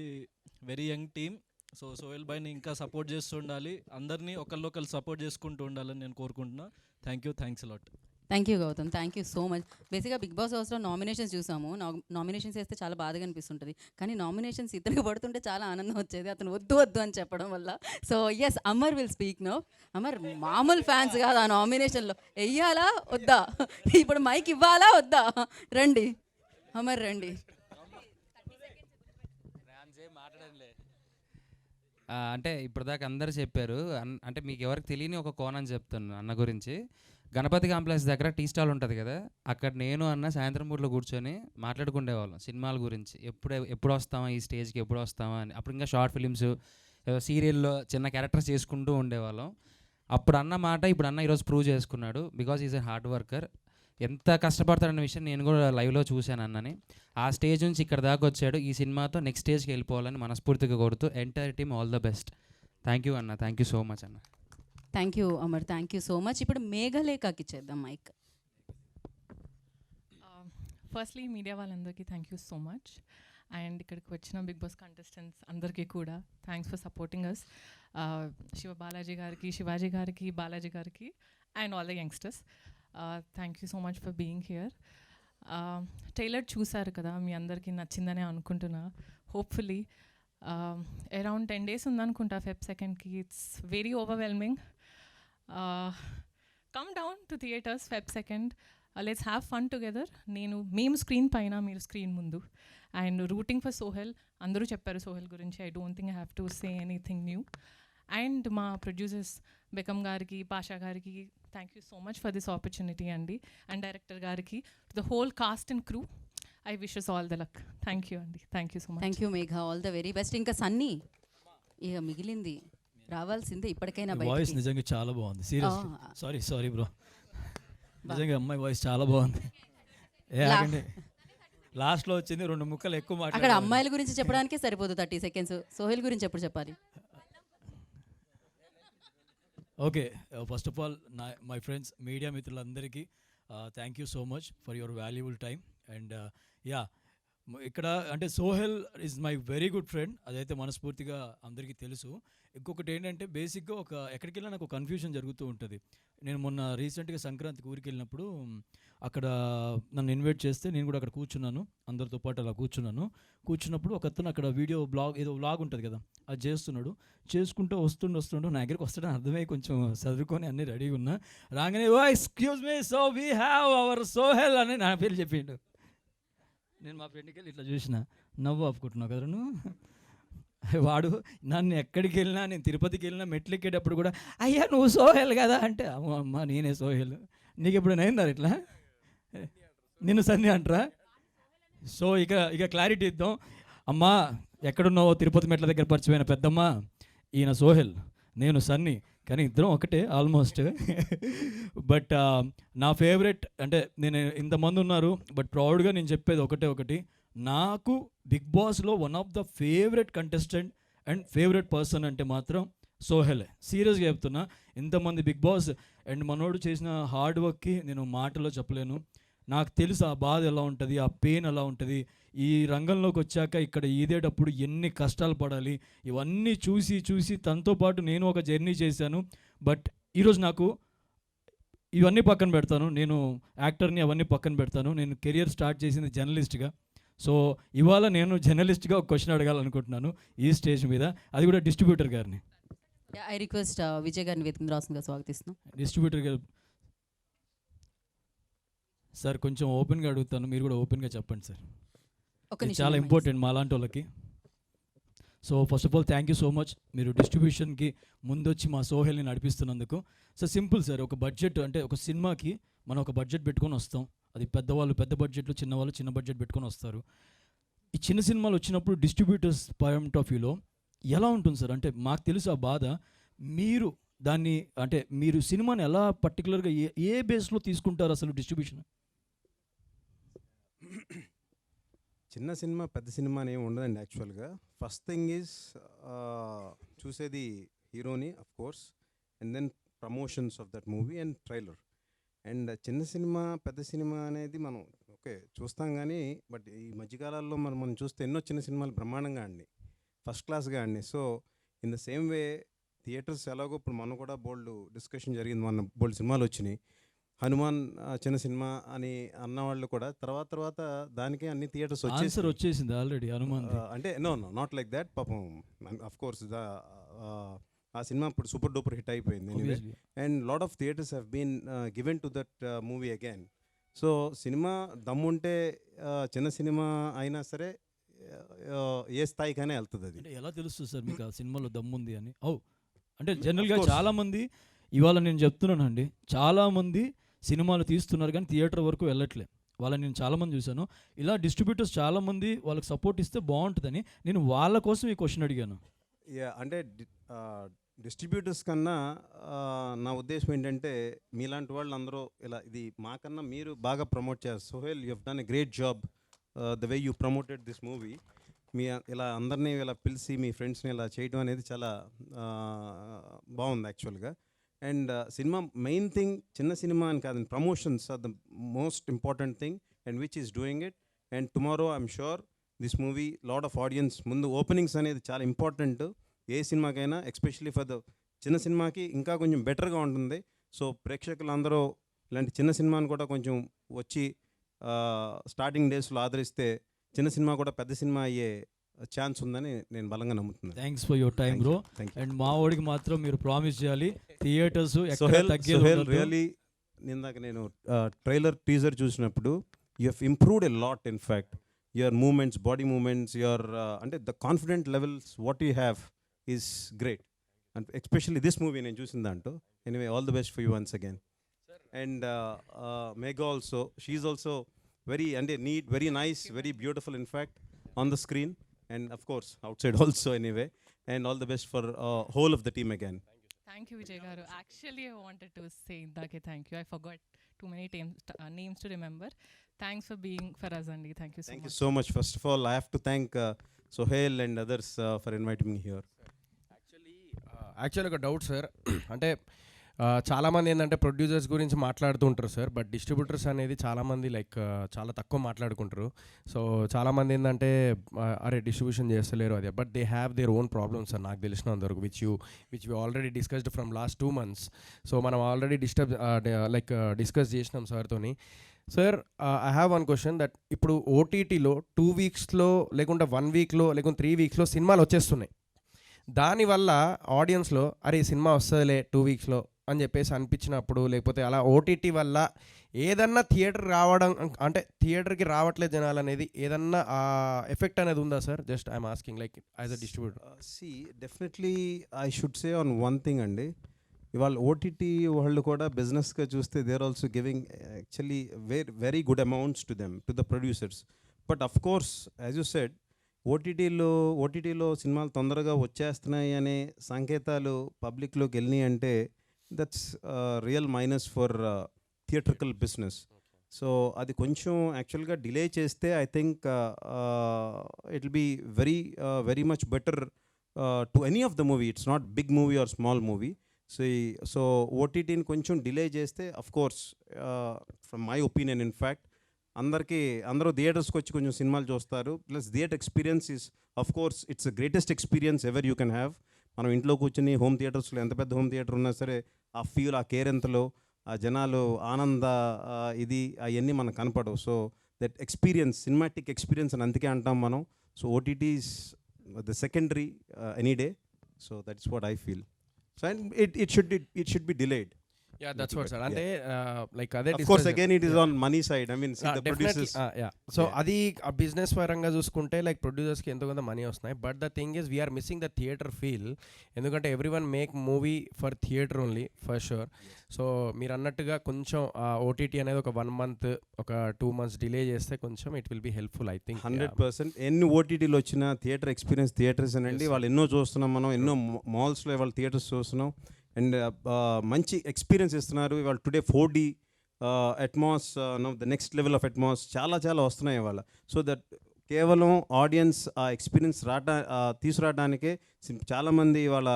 very young team. So Sohel బాయ్ని ఇంకా సపోర్ట్ చేస్తూ ఉండాలి, అందరినీ ఒకళ్ళు సపోర్ట్ చేసుకుంటూ ఉండాలని నేను కోరుకుంటున్నా. Thanks a lot. Thank you Gautam, thank you so much. బేసిక్గా బిగ్ బాస్ హౌస్లో నామినేషన్స్ చూసాము. నామినేషన్స్ వేస్తే చాలా బాధగా అనిపిస్తుంటుంది, కానీ నామినేషన్స్ ఇతనికి పడుతుంటే చాలా ఆనందం వచ్చేది, అతను వద్దు అని చెప్పడం వల్ల. So yes, Amar will speak now. Amar మామూలు ఫ్యాన్స్ కాదు ఆ నామినేషన్లో. వెయ్యాలా వద్దా, ఇప్పుడు మైక్ ఇవ్వాలా వద్దా? రండి అమర్ రండి. అంటే ఇప్పుడు దాకా అందరూ చెప్పారు, అంటే మీకు ఎవరికి తెలియని ఒక కోణం చెప్తాను అన్న గురించి. గణపతి కాంప్లెక్స్ దగ్గర టీ స్టాల్ ఉంటుంది కదా, అక్కడ నేను అన్న సాయంత్రం పూటలో కూర్చొని మాట్లాడుకునేవాళ్ళం సినిమాల గురించి. ఎప్పుడు వస్తామా ఈ స్టేజ్కి, ఎప్పుడు వస్తామా అని. అప్పుడు ఇంకా షార్ట్ ఫిలిమ్స్, సీరియల్లో చిన్న క్యారెక్టర్స్ చేసుకుంటూ ఉండేవాళ్ళం. అప్పుడు అన్న మాట ఇప్పుడు అన్న ఈరోజు ప్రూవ్ చేసుకున్నాడు. Because is a hard worker. ఎంత కష్టపడతాడన్న విషయం నేను కూడా లైవ్లో చూశాను అన్నని. ఆ స్టేజ్ నుంచి ఇక్కడ దాకా వచ్చాడు. ఈ సినిమాతో నెక్స్ట్ స్టేజ్కి వెళ్ళిపోవాలని మనస్ఫూర్తిగా కోరుతూ entire team all the best. Thank you అన్న, థ్యాంక్ యూ సో మచ్ అన్న. Thank you Amar, thank you so much. ఇప్పుడు మేఘలేఖకి ఇచ్చేద్దాం మైక్. ఫస్ట్లీ మీడియా వాళ్ళందరికీ thank you so much. And ఇక్కడికి వచ్చిన బిగ్ బాస్ కంటెస్టెంట్స్ అందరికీ కూడా thanks for supporting us. Balaji గారికి, శివాజీ గారికి, బాలాజీ గారికి and all the youngsters, thank you so much for being here. Trailer చూసారు కదా, మీ అందరికీ నచ్చిందనే అనుకుంటున్నా. Hopefully around 10 days ఉందనుకుంటా Feb 2nd. It's very overwhelming. Come down to theatres Feb 2nd. Let's have fun together. మేము స్క్రీన్ పైన, మీరు స్క్రీన్ ముందు. అండ్ రూటింగ్ ఫర్ సోహెల్, అందరూ చెప్పారు సోహెల్ గురించి. I don't think I have to say anything new. And మా ప్రొడ్యూసర్స్ బెకమ్ గారికి, పాషా గారికి thank you so much for this opportunity అండి. అండ్ డైరెక్టర్ గారికి, the whole cast and crew, I wishes all the luck. Thank you అండి, thank you so much. Thank you Megha, all the very best. ఇంకా సన్నీ ఇక మిగిలింది రావాల్సిందే ఇప్పటికైనా. వాయిస్ నిజంగా చాలా బాగుంది, సీరియస్. సారీ బ్రో, నిజంగా అమ్మాయి వాయిస్ చాలా బాగుంది. లాస్ట్లో వచ్చింది 2 ముక్కలు ఎక్కువ అక్కడ మాట్లాడారు. అమ్మాయిల గురించి చెప్పడానికే సరిపోదు 30 సెకండ్స్. సోహెల్ గురించి ఎప్పుడు చెప్పాలి? Okay, first of all my friends, media మిత్రులందరికీ thank you so much for your valuable time. And ఇక్కడ అంటే Sohel is my very good friend, అదైతే మనస్ఫూర్తిగా అందరికీ తెలుసు. ఇంకొకటి ఏంటంటే బేసిక్గా ఎక్కడికి వెళ్ళినా నాకు కన్ఫ్యూజన్ జరుగుతూ ఉంటుంది. నేను మొన్న రీసెంట్గా సంక్రాంతికి ఊరికి వెళ్ళినప్పుడు అక్కడ నన్ను ఇన్వైట్ చేస్తే నేను కూడా అక్కడ కూర్చున్నాను, అందరితో పాటు అలా కూర్చున్నప్పుడు ఒక అతను అక్కడ ఏదో వ్లాగ్ ఉంటుంది కదా, అది చేసుకుంటూ వస్తుండు నా దగ్గరికి వస్తాడని అర్థమై కొంచెం చదువుకొని అన్నీ రెడీగా ఉన్నా. రాగానే oh excuse me, so we have our Sohel అని నా పేరు చెప్పిండు. నేను మా ఫ్రెండ్కి వెళ్ళి ఇట్లా చూసిన, నవ్వు ఆపుకుంటున్నావు కదా నువ్వు. వాడు నన్ను ఎక్కడికి వెళ్ళినా, నేను తిరుపతికి వెళ్ళినా మెట్లు ఎక్కేటప్పుడు కూడా అయ్యా నువ్వు సోహెల్ కదా అంటే, అమ్మ నేనే సోహెల్. నీకు ఎప్పుడైనా అయిందా ఇట్లా? నిన్ను సన్ని అంటారా? సో ఇక క్లారిటీ ఇద్దాం. అమ్మా ఎక్కడున్నావో తిరుపతి మెట్ల దగ్గర పరిచయమైన పెద్దమ్మ, ఈయన సోహెల్, నేను సన్ని, కానీ ఇద్దరం ఒకటే ఆల్మోస్ట్. బట్ నా ఫేవరెట్ అంటే నేను ఇంతమంది ఉన్నారు, బట్ ప్రౌడ్గా నేను చెప్పేది ఒకటి, నాకు బిగ్ బాస్లో one of the favourite contestant and favourite person అంటే మాత్రం సోహెలే. సీరియస్గా చెప్తున్నా. ఇంతమంది బిగ్ బాస్ అండ్ మనోడు చేసిన హార్డ్ వర్క్కి నేను మాటలో చెప్పలేను. నాకు తెలుసు ఆ బాధ ఎలా ఉంటుంది, ఆ పెయిన్ ఎలా ఉంటుంది. ఈ రంగంలోకి వచ్చాక ఇక్కడ ఈదేటప్పుడు ఎన్ని కష్టాలు పడాలి, ఇవన్నీ చూసి తనతో పాటు నేను ఒక జర్నీ చేశాను. బట్ ఈరోజు నాకు ఇవన్నీ పక్కన పెడతాను, నేను యాక్టర్ని అవన్నీ పక్కన పెడతాను. నేను కెరియర్ స్టార్ట్ చేసింది జర్నలిస్ట్గా. సో ఇవాళ నేను జర్నలిస్ట్గా ఒక క్వశ్చన్ అడగాలనుకుంటున్నాను ఈ స్టేజ్ మీద, అది కూడా డిస్ట్రిబ్యూటర్ గారిని. ఐ రిక్వెస్ట్ విజయ్ గారిని వేదికగా స్వాగతిస్తున్నాం. డిస్ట్రిబ్యూటర్ గారు సార్ కొంచెం ఓపెన్గా అడుగుతాను, మీరు కూడా ఓపెన్గా చెప్పండి సార్. ఇది చాలా ఇంపార్టెంట్ మా లాంటి వాళ్ళకి. So first of all thank you so much, మీరు డిస్ట్రిబ్యూషన్కి ముందొచ్చి మా సోహెల్ని నడిపిస్తున్నందుకు. సో సింపుల్ సార్, ఒక బడ్జెట్ అంటే ఒక సినిమాకి మనం ఒక బడ్జెట్ పెట్టుకొని వస్తాం. అది పెద్దవాళ్ళు పెద్ద బడ్జెట్లు, చిన్నవాళ్ళు చిన్న బడ్జెట్ పెట్టుకొని వస్తారు. ఈ చిన్న సినిమాలు వచ్చినప్పుడు డిస్ట్రిబ్యూటర్స్ పాయింట్ ఆఫ్ వ్యూలో ఎలా ఉంటుంది సార్? అంటే మాకు తెలుసు ఆ బాధ. మీరు దాన్ని అంటే మీరు సినిమాని ఎలా పర్టికులర్గా ఏ బేస్లో తీసుకుంటారు అసలు డిస్ట్రిబ్యూషన్? చిన్న సినిమా పెద్ద సినిమా అని ఏమి ఉండదండి యాక్చువల్గా. ఫస్ట్ థింగ్ ఈజ్ చూసేది హీరోని of course, and then promotions of that movie and trailer. And చిన్న సినిమా పెద్ద సినిమా అనేది మనం ఓకే చూస్తాం కానీ, బట్ ఈ మధ్యకాలాల్లో మనం చూస్తే ఎన్నో చిన్న సినిమాలు బ్రహ్మాండంగా ఆడినాయి, ఫస్ట్ క్లాస్గా ఆడినాయి. So in the same way theatres ఎలాగో ఇప్పుడు మనం కూడా బోల్డ్ డిస్కషన్ జరిగింది, మన బోల్డ్ సినిమాలు వచ్చినాయి. హనుమాన్ చిన్న సినిమా అని అన్నవాళ్ళు కూడా తర్వాత దానికే అన్ని థియేటర్స్ వచ్చేసింది ఆల్రెడీ హనుమాన్. అంటే నో నాట్ లైక్ దాట్. పాపం అఫ్ కోర్స్ ఆ సినిమా ఇప్పుడు సూపర్ డూపర్ హిట్ అయిపోయింది. And lot of theatres have been given to that movie again. So cinema దమ్ముంటే చిన్న సినిమా అయినా సరే ఏ స్థాయికైనా వెళ్తుంది. అది ఎలా తెలుస్తుంది సార్ మీకు ఆ సినిమాలో దమ్ముంది అని? అంటే జనరల్గా చాలామంది, ఇవాళ నేను చెప్తున్నానండి, చాలామంది సినిమాలు తీస్తున్నారు కానీ థియేటర్ వరకు వెళ్ళట్లే. వాళ్ళని నేను చాలామంది చూశాను. ఇలా డిస్ట్రిబ్యూటర్స్ చాలామంది వాళ్ళకి సపోర్ట్ ఇస్తే బాగుంటుందని నేను వాళ్ళ కోసం ఈ క్వశ్చన్ అడిగాను. అంటే డిస్ట్రిబ్యూటర్స్ కన్నా నా ఉద్దేశం ఏంటంటే మీలాంటి వాళ్ళు అందరూ ఇలా ఇది మాకన్నా మీరు బాగా ప్రమోట్ చేస్తారు. Sohel, you have done a great job the way you promoted this movie. మీ ఇలా అందరినీ ఇలా పిలిచి మీ ఫ్రెండ్స్ని ఇలా చేయడం అనేది చాలా బాగుంది యాక్చువల్గా. అండ్ సినిమా మెయిన్ థింగ్ చిన్న సినిమా అని కాదండి, promotions are the most important thing and which is doing it. And tomorrow I'm sure this movie lot of audience ముందు ఓపెనింగ్స్ అనేది చాలా ఇంపార్టెంట్ ఏ సినిమాకైనా, ఎస్పెషల్లీ ఫర్ ద చిన్న సినిమాకి ఇంకా కొంచెం బెటర్గా ఉంటుంది. సో ప్రేక్షకులందరూ ఇలాంటి చిన్న సినిమాని కూడా కొంచెం వచ్చి స్టార్టింగ్ డేస్లో ఆదరిస్తే చిన్న సినిమా కూడా పెద్ద సినిమా అయ్యే ఛాన్స్ ఉందని నేను బలంగా నమ్ముతున్నాను. Thanks for your time bro. And మా వాడికి మాత్రం మీరు ప్రామిస్ చేయాలి థియేటర్స్ రియలీ. ఇందాక నేను ట్రైలర్ టీజర్ చూసినప్పుడు you have improved a lot. In fact your movements, body movements, your అంటే the confident levels what you have is great. And especially this movie నేను చూసిన దాంట్లో. Anyway, all the best for you once again. And Megha also, she's also very neat, very nice, very beautiful in fact on the screen and of course outside also anyway. And all the best for whole of the team again. Thank you, Vijay Garu. Actually, I wanted to say Indake thank you. I forgot too many names to remember. Thanks for being for us, Andy. Thank you so much. Thank you so much. First of all, I have to thank Sohail and others for inviting me here. Actually ఒక డౌట్ సార్, అంటే చాలామంది ఏంటంటే ప్రొడ్యూసర్స్ గురించి మాట్లాడుతూ ఉంటారు సార్, బట్ డిస్ట్రిబ్యూటర్స్ అనేది చాలామంది లైక్ చాలా తక్కువ మాట్లాడుకుంటారు. సో చాలామంది ఏంటంటే అరే డిస్ట్రిబ్యూషన్ చేస్తలేరు అదే, but they have their own problems sir నాకు తెలిసినంతవరకు, which we already discussed from last 2 months. So మనం ఆల్రెడీ డిస్కస్ చేసినాం సార్తోని. Sir I have one question that ఇప్పుడు ఓటీటీలో 2 weeksలో లేకుంటే 1 weekలో లేకుంటే 3 weeksలో సినిమాలు వచ్చేస్తున్నాయి. దానివల్ల ఆడియన్స్లో అరే ఈ సినిమా వస్తుందిలే 2 weeksలో అని చెప్పేసి అనిపించినప్పుడు, లేకపోతే అలా ఓటీటీ వల్ల ఏదన్నా థియేటర్ రావడం అంటే థియేటర్కి రావట్లేదు జనాలు అనేది ఏదన్నా ఎఫెక్ట్ అనేది ఉందా sir? Just I'm asking like as a distributor. Definitely I should say on one thing అండి, ఇవాళ ఓటీటీ వాళ్ళు కూడా బిజినెస్గా చూస్తే they are also giving actually very good amounts to them, to the producers. But of course as you said ఓటీటీలో సినిమాలు తొందరగా వచ్చేస్తున్నాయి అనే సంకేతాలు పబ్లిక్లోకి వెళ్ళినాయి అంటే that's real minus for theatrical business. So అది కొంచెం యాక్చువల్గా డిలే చేస్తే I think it will be very much better to any of the movie. It's not big movie or small movie. So ఓటీటీని కొంచెం డిలే చేస్తే of course from my opinion in fact అందరూ థియేటర్స్కి వచ్చి కొంచెం సినిమాలు చూస్తారు. Plus theatre experience is of course it's the greatest experience ever you can have. మనం ఇంట్లో కూర్చొని హోమ్ థియేటర్స్లో ఎంత పెద్ద హోమ్ థియేటర్ ఉన్నా సరే ఆ ఫీల్, ఆ కేర్ ఎంతలో, ఆ జనాలు ఆనంద ఇది అవన్నీ మనకు కనపడవు. So that experience, cinematic experience అని అందుకే అంటాం మనం. So OTT is the secondary any day. So that's what I feel. So and it should be delayed. Yeah, that's what sir. అంటే లైక్ అదే of course again it is on money side. I mean see the producers. So అది ఆ బిజినెస్ పరంగా చూసుకుంటే లైక్ ప్రొడ్యూసర్స్కి ఎంతో కొంత మనీ వస్తున్నాయి. But the thing is we're missing the theatre feel. ఎందుకంటే everyone make movie for theatre only for sure. So మీరు అన్నట్టుగా కొంచెం ఓటీటీ అనేది ఒక 1 month ఒక 2 months డిలే చేస్తే కొంచెం it will be helpful I think. 100%. ఎన్ని ఓటీటీలు వచ్చినా థియేటర్ ఎక్స్పీరియన్స్ థియేటర్స్ అనండి. వాళ్ళు ఎన్నో చూస్తున్నాం, మనం ఎన్నో మాల్స్లో వాళ్ళ థియేటర్స్ చూస్తున్నాం అండ్ మంచి ఎక్స్పీరియన్స్ ఇస్తున్నారు. ఇవాళ today 4D Atmos, the next level of Atmos చాలా వస్తున్నాయి ఇవాళ. సో దట్ కేవలం ఆడియన్స్ ఆ ఎక్స్పీరియన్స్ తీసుకురావడానికే చాలామంది ఇవాళ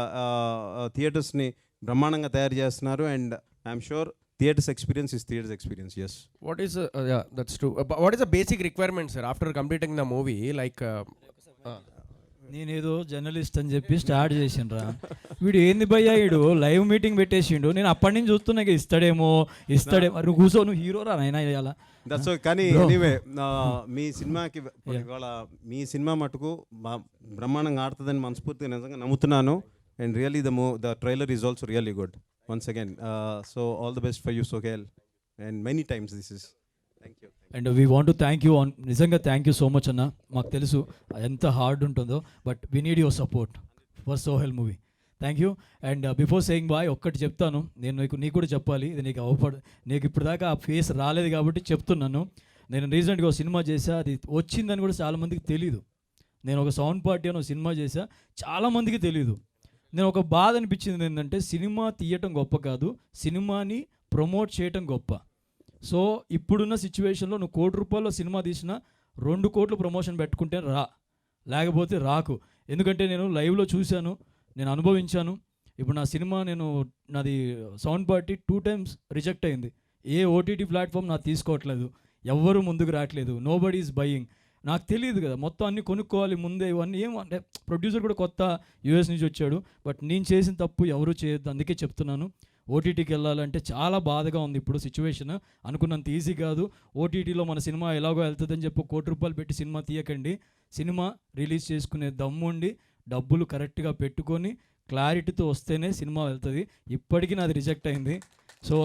థియేటర్స్ని బ్రహ్మాండంగా తయారు చేస్తున్నారు. And I'm sure theatres experience is theatres experience. Yes, what is that's true. What is the basic requirement sir after completing the movie? Like నేనేదో జర్నలిస్ట్ అని చెప్పి స్టార్ట్ చేసిండ్రా, వీడు ఏంది భయ్యా, వీడు లైవ్ మీటింగ్ పెట్టేసిండు. నేను అప్పటి నుంచి చూస్తున్నా ఇస్తాడేమో నువ్వు కూర్చో, నువ్వు హీరోరా నైనా ఇవ్వాలా. దట్స్ కానీ ఎనీవే మీ సినిమాకి ఇవాళ మీ సినిమా మటుకు బ్రహ్మాండంగా ఆడుతుందని మనస్ఫూర్తిగా నిజంగా నమ్ముతున్నాను. And really the trailer is also really good once again. So all the best for you Sohel and many times this is. Thank you. And we want to thank you on, నిజంగా థ్యాంక్ యూ సో మచ్ అన్న. మాకు తెలుసు ఎంత హార్డ్ ఉంటుందో, but we need your support for Sohel movie. Thank you. And before saying bye ఒక్కటి చెప్తాను, నేను నీకు కూడా చెప్పాలి, ఇది నీకు ఇప్పుడు దాకా ఆ ఫేస్ రాలేదు కాబట్టి చెప్తున్నాను. నేను రీసెంట్గా ఒక సినిమా చేశా, అది వచ్చిందని కూడా చాలామందికి తెలీదు. నేను ఒక సౌండ్ పార్టీ అని ఒక సినిమా చేశా, చాలామందికి తెలీదు. నేను ఒక బాధ అనిపించింది ఏంటంటే, సినిమా తీయటం గొప్ప కాదు, సినిమాని ప్రమోట్ చేయటం గొప్ప. సో ఇప్పుడున్న సిచ్యువేషన్లో నువ్వు ₹1,00,00,000 సినిమా తీసినా 2 కోట్లు ప్రమోషన్ పెట్టుకుంటే లేకపోతే రాకు. ఎందుకంటే నేను లైవ్లో చూశాను, నేను అనుభవించాను. ఇప్పుడు నా సినిమా నాది సౌండ్ పార్టీ 2 times రిజెక్ట్ అయింది. ఏ ఓటీటీ ప్లాట్ఫామ్ నాకు తీసుకోవట్లేదు, ఎవ్వరూ ముందుకు రావట్లేదు, నోబడీ ఈజ్ బయింగ్. నాకు తెలియదు కదా, మొత్తం అన్నీ కొనుక్కోవాలి ముందే, ఇవన్నీ ఏమంటే ప్రొడ్యూసర్ కూడా కొత్త యూఎస్ నుంచి వచ్చాడు. బట్ నేను చేసిన తప్పు ఎవరూ చేయొద్దు, అందుకే చెప్తున్నాను. ఓటీటీకి వెళ్ళాలంటే చాలా బాధగా ఉంది ఇప్పుడు సిచ్యువేషన్. అనుకున్నంత ఈజీ కాదు. ఓటీటీలో మన సినిమా ఎలాగో వెళ్తుందని చెప్పి ₹1,00,00,000 పెట్టి సినిమా తీయకండి. సినిమా రిలీజ్ చేసుకునే దమ్ముండి డబ్బులు కరెక్ట్గా పెట్టుకొని క్లారిటీతో వస్తేనే సినిమా వెళ్తుంది. ఇప్పటికీ నాది రిజెక్ట్ అయింది. సో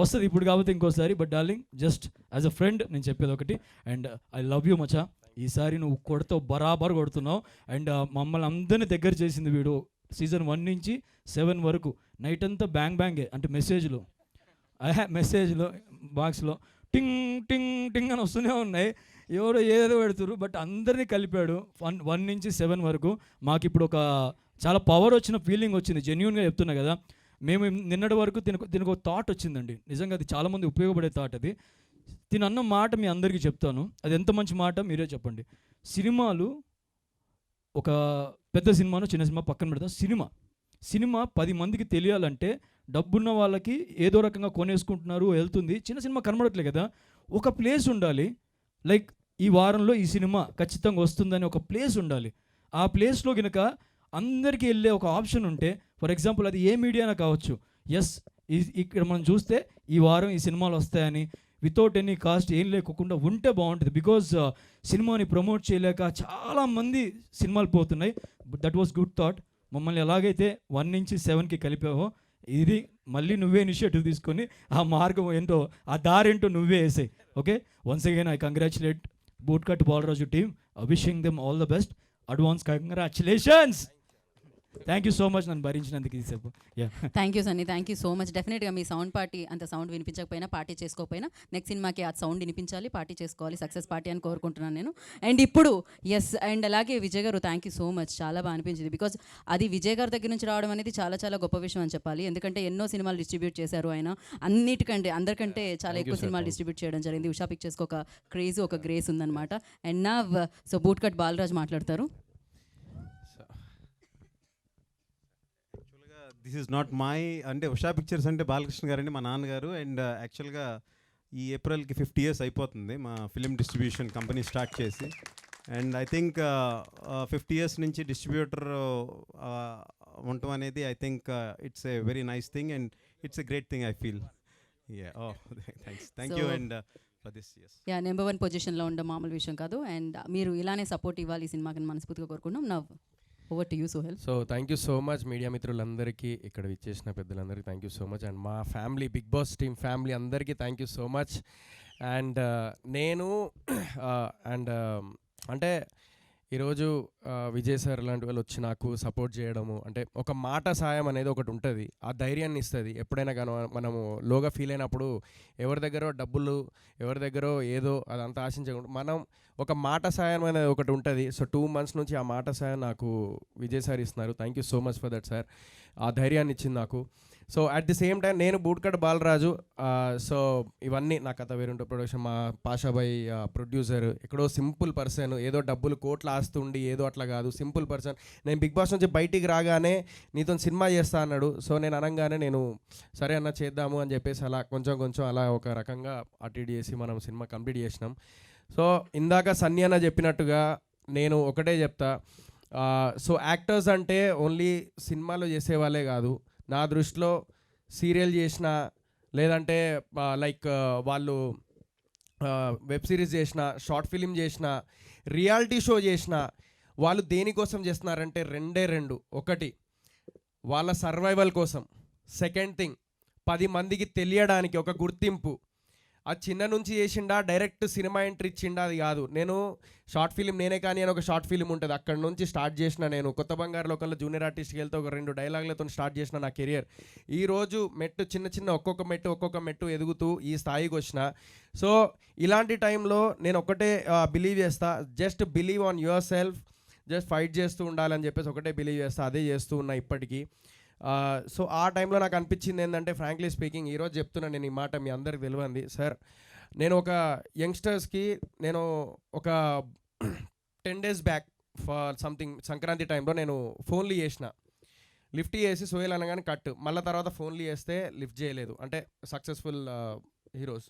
వస్తుంది ఇప్పుడు కాబట్టి ఇంకోసారి. But darling, just as a friend నేను చెప్పేది ఒకటి, అండ్ ఐ లవ్ యూ మచా. ఈసారి నువ్వు కొడతావు, బరాబర్ కొడుతున్నావు. అండ్ మమ్మల్ని అందరినీ దగ్గర చేసింది వీడు. సీజన్ 1 నుంచి 7 వరకు నైట్ అంతా బ్యాంగే, అంటే మెసేజ్లో బాక్స్లో టింగ్ టింగ్ టింగ్ అని వస్తూనే ఉన్నాయి. ఎవరో ఏదో పెడుతురు, బట్ అందరినీ కలిపాడు. 1 నుంచి 7 వరకు మాకు ఇప్పుడు ఒక చాలా పవర్ వచ్చిన ఫీలింగ్ వచ్చింది. జెన్యున్గా చెప్తున్నా కదా. మేము నిన్నటి వరకు తినకు ఒక థాట్ వచ్చిందండి. నిజంగా అది చాలామంది ఉపయోగపడే థాట్. అది తినన్న మాట మీ అందరికీ చెప్తాను. అది ఎంత మంచి మాట మీరే చెప్పండి. సినిమాలు, ఒక పెద్ద సినిమాను చిన్న సినిమా పక్కన పెడతాం. సినిమా 10 మందికి తెలియాలంటే డబ్బున్న వాళ్ళకి ఏదో రకంగా కొనేసుకుంటున్నారు, వెళ్తుంది. చిన్న సినిమా కనబడట్లే కదా. ఒక ప్లేస్ ఉండాలి. లైక్ ఈ వారంలో ఈ సినిమా ఖచ్చితంగా వస్తుందని ఒక ప్లేస్ ఉండాలి. ఆ ప్లేస్లో కనుక అందరికీ వెళ్ళే ఒక ఆప్షన్ ఉంటే, ఫర్ ఎగ్జాంపుల్ అది ఏ మీడియానా కావచ్చు, ఎస్ ఇక్కడ మనం చూస్తే ఈ వారం ఈ సినిమాలు వస్తాయని వితౌట్ ఎనీ కాస్ట్ ఏం లేకుండా ఉంటే బాగుంటుంది. బికాజ్ సినిమాని ప్రమోట్ చేయలేక చాలామంది సినిమాలు పోతున్నాయి. That was good thought. మమ్మల్ని ఎలాగైతే 1 నుంచి 7కి కలిపావో, ఇది మళ్ళీ నువ్వే ఇనిషియేటివ్ తీసుకొని ఆ మార్గం ఏంటో, ఆ దారేంటో నువ్వే వేసాయి. Okay, once again I congratulate bootcut Balaraju team. Wishing them all the best. Advance congratulations. Thank you so much నన్ను భరించినందుకు ఈసేపు. Thank you Sunny, thank you so much. డెఫినెట్గా మీ సౌండ్ పార్టీ అంత సౌండ్ వినిపించకపోయినా, పార్టీ చేసుకోకపోయినా, నెక్స్ట్ సినిమాకి ఆ సౌండ్ వినిపించాలి, పార్టీ చేసుకోవాలి, సక్సెస్ పార్టీ అని కోరుకుంటున్నాను నేను. అండ్ ఇప్పుడు అండ్ అలాగే విజయ్ గారు థ్యాంక్ యూ సో మచ్. చాలా బాగా అనిపించింది. బికాజ్ అది విజయ్ గారి దగ్గర నుంచి రావడం అనేది చాలా చాలా గొప్ప విషయం అని చెప్పాలి. ఎందుకంటే ఎన్నో సినిమాలు డిస్ట్రిబ్యూట్ చేశారు ఆయన. అందరికంటే చాలా ఎక్కువ సినిమాలు డిస్ట్రిబ్యూట్ చేయడం జరిగింది. ఉషా పిక్చర్స్కి ఒక క్రేజ్, ఒక గ్రేస్ ఉందన్నమాట. అండ్ నా బూట్కట్ బాలరాజ్ మాట్లాడతారు. దిస్ ఈజ్ నాట్ మై, అంటే ఉషా పిక్చర్స్ అంటే బాలకృష్ణ గారండి, మా నాన్నగారు. అండ్ యాక్చువల్గా ఈ ఏప్రిల్కి 50 years అయిపోతుంది మా ఫిలిం డిస్ట్రిబ్యూషన్ కంపెనీ స్టార్ట్ చేసి. అండ్ ఐ థింక్ 50 years నుంచి డిస్ట్రిబ్యూటర్ ఉండటం అనేది I think it's a very nice thing and it's a great thing I feel. Thank you and for this. Number 1 పొజిషన్లో ఉండడం మామూలు విషయం కాదు. అండ్ మీరు ఇలానే సపోర్ట్ ఇవ్వాలి ఈ సినిమాకి మనస్ఫూర్తిగా కోరుకుంటున్నాం. Now over to you Sohel. So thank you so much media మిత్రులందరికీ, ఇక్కడ విచ్చేసిన పెద్దలందరికీ thank you so much. And మా family, Bigg Boss team family అందరికీ thank you so much. And నేను అంటే ఈరోజు విజయ్ సార్ లాంటి వాళ్ళు వచ్చి నాకు సపోర్ట్ చేయడము, అంటే ఒక మాట సాయం అనేది ఒకటి ఉంటుంది, ఆ ధైర్యాన్ని ఇస్తుంది. ఎప్పుడైనా కానీ మనము లోగా ఫీల్ అయినప్పుడు ఎవరి దగ్గర డబ్బులు, ఎవరి దగ్గర ఏదో అదంతా ఆశించకుండా మనం ఒక మాట సాయం అనేది ఒకటి ఉంటుంది. సో 2 months నుంచి ఆ మాట సాయం నాకు విజయ్ సార్ ఇస్తున్నారు. Thank you so much for that sir. ఆ ధైర్యాన్ని ఇచ్చింది నాకు. So at the same time నేను బూట్కట్ బాలరాజు. సో ఇవన్నీ నా కథ వేరుంటే ప్రొడక్షన్, మా పాషాబాయ్ ప్రొడ్యూసర్, ఎక్కడో సింపుల్ పర్సన్, ఏదో డబ్బులు కోట్ల ఆస్తుండి ఏదో అట్లా కాదు, సింపుల్ పర్సన్. నేను బిగ్ బాస్ నుంచి బయటికి రాగానే నీతో సినిమా చేస్తా అన్నాడు. సో నేను అనగానే నేను సరే అన్న చేద్దాము అని చెప్పేసి అలా కొంచెం అలా ఒక రకంగా అటు చేసి మనం సినిమా కంప్లీట్ చేసినాం. సో ఇందాక సన్నీ అన్న చెప్పినట్టుగా నేను ఒకటే చెప్తా. సో యాక్టర్స్ అంటే ఓన్లీ సినిమాలో చేసేవాళ్ళే కాదు. నా దృష్టిలో సీరియల్ చేసిన, లేదంటే లైక్ వాళ్ళు వెబ్ సిరీస్ చేసిన, షార్ట్ ఫిలిం చేసిన, రియాలిటీ షో చేసిన, వాళ్ళు దేనికోసం చేస్తున్నారంటే 2. ఒకటి వాళ్ళ సర్వైవల్ కోసం, సెకండ్ థింగ్ 10 మందికి తెలియడానికి ఒక గుర్తింపు. అది చిన్న నుంచి చేసిండా, డైరెక్ట్ సినిమా ఎంట్రీ ఇచ్చిండా అది కాదు. నేను షార్ట్ ఫిలిం నేనే కానీ అని ఒక షార్ట్ ఫిలిం ఉంటుంది, అక్కడ నుంచి స్టార్ట్ చేసిన. నేను కొత్త బంగారు లోకంలో జూనియర్ ఆర్టిస్ట్కి వెళ్తే ఒక 2 డైలాగులతో స్టార్ట్ చేసిన నా కెరియర్. ఈరోజు మెట్టు చిన్న ఒక్కొక్క మెట్టు ఎదుగుతూ ఈ స్థాయికి వచ్చిన. సో ఇలాంటి టైంలో నేను ఒకటే బిలీవ్ చేస్తా, just believe on your self, just fight చేస్తూ ఉండాలని చెప్పేసి ఒకటే బిలీవ్ చేస్తా. అదే చేస్తూ ఉన్నా ఇప్పటికీ. సో ఆ టైంలో నాకు అనిపించింది ఏంటంటే, ఫ్రాంక్లీ స్పీకింగ్, ఈరోజు చెప్తున్నాను నేను ఈ మాట, మీ అందరికి తెలియంది సార్. నేను ఒక యంగ్స్టర్స్కి నేను ఒక 10 days back for something Sankranti టైంలో నేను ఫోన్లు చేసిన, లిఫ్ట్ చేసి సోయల్ అనగానే కట్, మళ్ళీ తర్వాత ఫోన్లు చేస్తే లిఫ్ట్ చేయలేదు. అంటే successful heroes.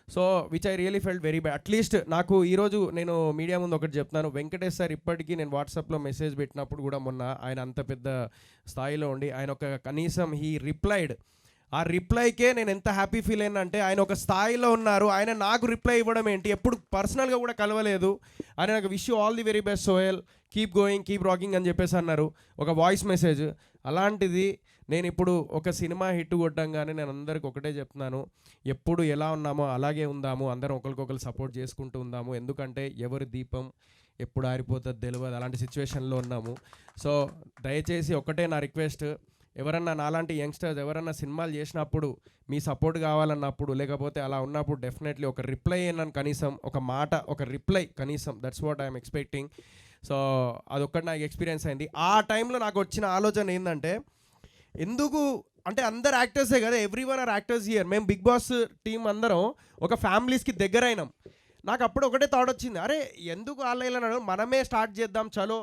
So which I really felt very bad. At least నాకు ఈరోజు నేను మీడియా ముందు ఒకటి చెప్తున్నాను, వెంకటేష్ సార్ ఇప్పటికీ నేను వాట్సాప్లో మెసేజ్ పెట్టినప్పుడు కూడా మొన్న ఆయన అంత పెద్ద స్థాయిలో ఉండి ఆయన ఒక కనీసం హీ రిప్లైడ్. ఆ రిప్లైకే నేను ఎంత హ్యాపీ ఫీల్ అయినా అంటే, ఆయన ఒక స్థాయిలో ఉన్నారు, ఆయన నాకు రిప్లై ఇవ్వడం ఏంటి, ఎప్పుడు పర్సనల్గా కూడా కలవలేదు. ఆయన నాకు wish you all the very best Sohel, keep going, keep rocking అని చెప్పేసి అన్నారు, ఒక వాయిస్ మెసేజ్. అలాంటిది నేను ఇప్పుడు ఒక సినిమా హిట్ కొట్టంగానే నేను అందరికి ఒకటే చెప్తున్నాను, ఎప్పుడు ఎలా ఉన్నామో అలాగే ఉందాము, అందరం ఒకరికొకరు సపోర్ట్ చేసుకుంటూ ఉందాము. ఎందుకంటే ఎవరి దీపం ఎప్పుడు ఆరిపోతుంది తెలియదు, అలాంటి సిచ్యువేషన్లో ఉన్నాము. సో దయచేసి ఒకటే నా రిక్వెస్ట్, ఎవరన్నా నాలాంటి యంగ్స్టర్స్ ఎవరన్నా సినిమాలు చేసినప్పుడు మీ సపోర్ట్ కావాలన్నప్పుడు, లేకపోతే అలా ఉన్నప్పుడు డెఫినెట్లీ ఒక రిప్లై అయినాను, కనీసం ఒక మాట, ఒక రిప్లై కనీసం, that's what I'm expecting. So అదొక్కటి నాకు ఎక్స్పీరియన్స్ అయింది. ఆ టైంలో నాకు వచ్చిన ఆలోచన ఏంటంటే, ఎందుకు అంటే అందరు యాక్టర్సే కదా, every one or actors here. మేము బిగ్ బాస్ టీం అందరం ఒక ఫ్యామిలీస్కి దగ్గర అయినాం. నాకు అప్పుడు ఒకటే థాట్ వచ్చింది, అరే ఎందుకు ఆన్లైన్లో మనమే స్టార్ట్ చేద్దాం, చలో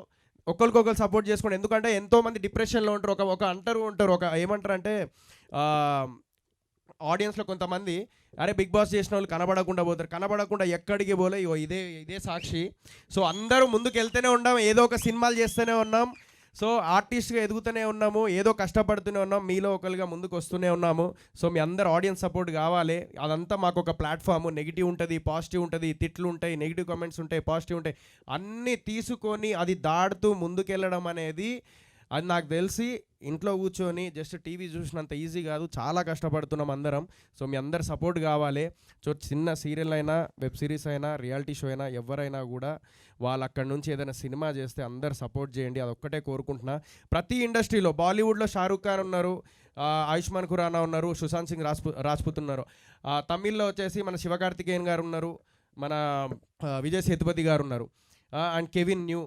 ఒకరికొకరు సపోర్ట్ చేసుకోండి. ఎందుకంటే ఎంతోమంది డిప్రెషన్లో ఉంటారు, ఒక అంటారు ఉంటారు, ఒక ఏమంటారు అంటే ఆడియన్స్లో కొంతమంది, అరే బిగ్ బాస్ చేసిన వాళ్ళు కనబడకుండా పోతారు, కనబడకుండా ఎక్కడికి పోలే, ఇదే సాక్షి. సో అందరూ ముందుకు వెళ్తూనే ఉన్నాం, ఏదో ఒక సినిమాలు చేస్తూనే ఉన్నాం, సో ఆర్టిస్ట్గా ఎదుగుతూనే ఉన్నాము, ఏదో కష్టపడుతూనే ఉన్నాం, మీలో ఒకరిగా ముందుకు వస్తూనే ఉన్నాము. సో మీ అందరు ఆడియన్స్ సపోర్ట్ కావాలి. అదంతా మాకు ఒక ప్లాట్ఫామ్. నెగిటివ్ ఉంటుంది, పాజిటివ్ ఉంటుంది, తిట్లు ఉంటాయి, నెగిటివ్ కామెంట్స్ ఉంటాయి, పాజిటివ్ ఉంటాయి, అన్నీ తీసుకొని అది దాడుతూ ముందుకెళ్ళడం అనేది, అది నాకు తెలిసి ఇంట్లో కూర్చొని జస్ట్ టీవీ చూసినంత ఈజీ కాదు, చాలా కష్టపడుతున్నాం అందరం. సో మీ అందరు సపోర్ట్ కావాలి. సో చిన్న సీరియల్ అయినా, వెబ్ సిరీస్ అయినా, రియాలిటీ షో అయినా, ఎవరైనా కూడా వాళ్ళు అక్కడి నుంచి ఏదైనా సినిమా చేస్తే అందరు సపోర్ట్ చేయండి, అదొక్కటే కోరుకుంటున్నా. ప్రతి ఇండస్ట్రీలో, బాలీవుడ్లో షారూఖ్ ఖాన్ ఉన్నారు, ఆయుష్మాన్ ఖురానా ఉన్నారు, సుశాంత్ సింగ్ రాజ్పుత్ ఉన్నారు, తమిళ్లో వచ్చేసి మన శివకార్తికేయన్ గారు ఉన్నారు, మన విజయ్ సేతుపతి గారు ఉన్నారు, అండ్ కెవిన్ న్యూ,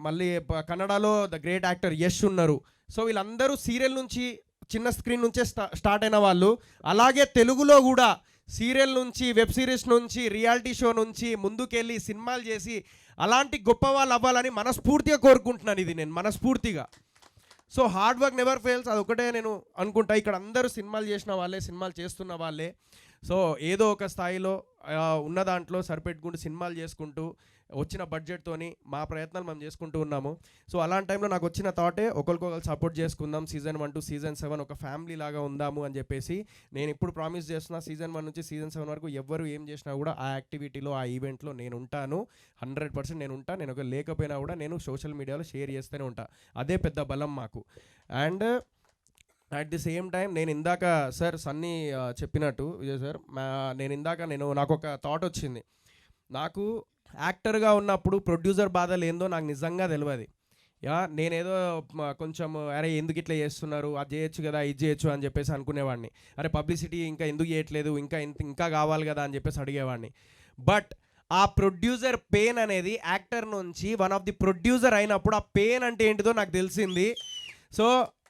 మళ్ళీ కన్నడలో ద గ్రేట్ యాక్టర్ యష్ ఉన్నారు. సో వీళ్ళందరూ సీరియల్ నుంచి, చిన్న స్క్రీన్ నుంచే స్టార్ట్ అయిన వాళ్ళు. అలాగే తెలుగులో కూడా సీరియల్ నుంచి, వెబ్ సిరీస్ నుంచి, రియాలిటీ షో నుంచి ముందుకెళ్ళి సినిమాలు చేసి అలాంటి గొప్ప వాళ్ళు అవ్వాలని మనస్ఫూర్తిగా కోరుకుంటున్నాను. ఇది నేను మనస్ఫూర్తిగా. So hard work never fails, అదొకటే నేను అనుకుంటా. ఇక్కడ అందరూ సినిమాలు చేసిన వాళ్ళే, సినిమాలు చేస్తున్న వాళ్ళే. సో ఏదో ఒక స్థాయిలో ఉన్న దాంట్లో సరిపెట్టుకుంటూ సినిమాలు చేసుకుంటూ వచ్చిన బడ్జెట్తోని మా ప్రయత్నాలు మేము చేసుకుంటూ ఉన్నాము. సో అలాంటి టైంలో నాకు వచ్చిన థాటే, ఒకరికొకరు సపోర్ట్ చేసుకుందాం, సీజన్ 1 to సీజన్ 7 ఒక ఫ్యామిలీ లాగా ఉందాము అని చెప్పేసి నేను ఇప్పుడు ప్రామిస్ చేస్తున్నా. సీజన్ 1 నుంచి సీజన్ 7 వరకు ఎవరు ఏం చేసినా కూడా ఆ యాక్టివిటీలో, ఆ ఈవెంట్లో నేను ఉంటాను, 100% నేను ఉంటాను. నేను ఒక లేకపోయినా కూడా నేను సోషల్ మీడియాలో షేర్ చేస్తూనే ఉంటా. అదే పెద్ద బలం మాకు. And at the same time నేను ఇందాక సార్ సన్నీ చెప్పినట్టు, విజయ్ సార్, నాకు ఒక థాట్ వచ్చింది. నాకు యాక్టర్గా ఉన్నప్పుడు ప్రొడ్యూసర్ బాధలు ఏందో నాకు నిజంగా తెలియదు. నేనేదో కొంచెం అరే ఎందుకు ఇట్లా చేస్తున్నారు, అది చేయొచ్చు కదా, ఇది చేయొచ్చు అని చెప్పేసి అనుకునేవాడిని. అరే పబ్లిసిటీ ఇంకా ఎందుకు చేయట్లేదు, ఇంకా కావాలి కదా అని చెప్పేసి అడిగేవాడిని. బట్ ఆ ప్రొడ్యూసర్ పెయిన్ అనేది యాక్టర్ నుంచి వన్ ఆఫ్ ది ప్రొడ్యూసర్ అయినప్పుడు ఆ పెయిన్ అంటే ఏంటిదో నాకు తెలిసింది. సో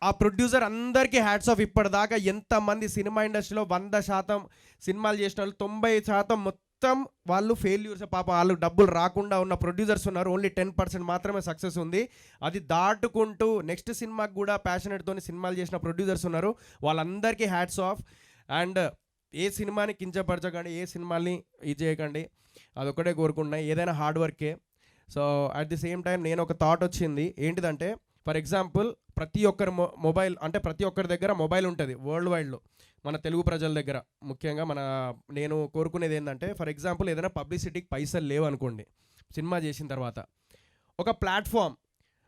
ఆ ప్రొడ్యూసర్ అందరికీ హ్యాట్స్ ఆఫ్. ఇప్పటిదాకా ఎంతమంది సినిమా ఇండస్ట్రీలో 100% సినిమాలు చేసిన వాళ్ళు 90% మొత్తం వాళ్ళు ఫెయిల్యూర్స్. పాప వాళ్ళు డబ్బులు రాకుండా ఉన్న ప్రొడ్యూసర్స్ ఉన్నారు, ఓన్లీ 10% మాత్రమే సక్సెస్ ఉంది. అది దాటుకుంటూ నెక్స్ట్ సినిమాకి కూడా ప్యాషనెట్తో సినిమాలు చేసిన ప్రొడ్యూసర్స్ ఉన్నారు. వాళ్ళందరికీ హ్యాట్స్ ఆఫ్. అండ్ ఏ సినిమాని కించపరచకండి, ఏ సినిమాని ఇది చేయకండి, అదొక్కటే కోరుకుంటున్నాయి. ఏదైనా హార్డ్ వర్కే. So at the same time నేను ఒక థాట్ వచ్చింది ఏంటిదంటే, ఫర్ ఎగ్జాంపుల్ ప్రతి ఒక్కరి మొబైల్, అంటే ప్రతి ఒక్కరి దగ్గర మొబైల్ ఉంటుంది వరల్డ్ వైడ్లో, మన తెలుగు ప్రజల దగ్గర ముఖ్యంగా. నేను కోరుకునేది ఏంటంటే, ఫర్ ఎగ్జాంపుల్ ఏదైనా పబ్లిసిటీకి పైసలు లేవు అనుకోండి, సినిమా చేసిన తర్వాత ఒక ప్లాట్ఫామ్,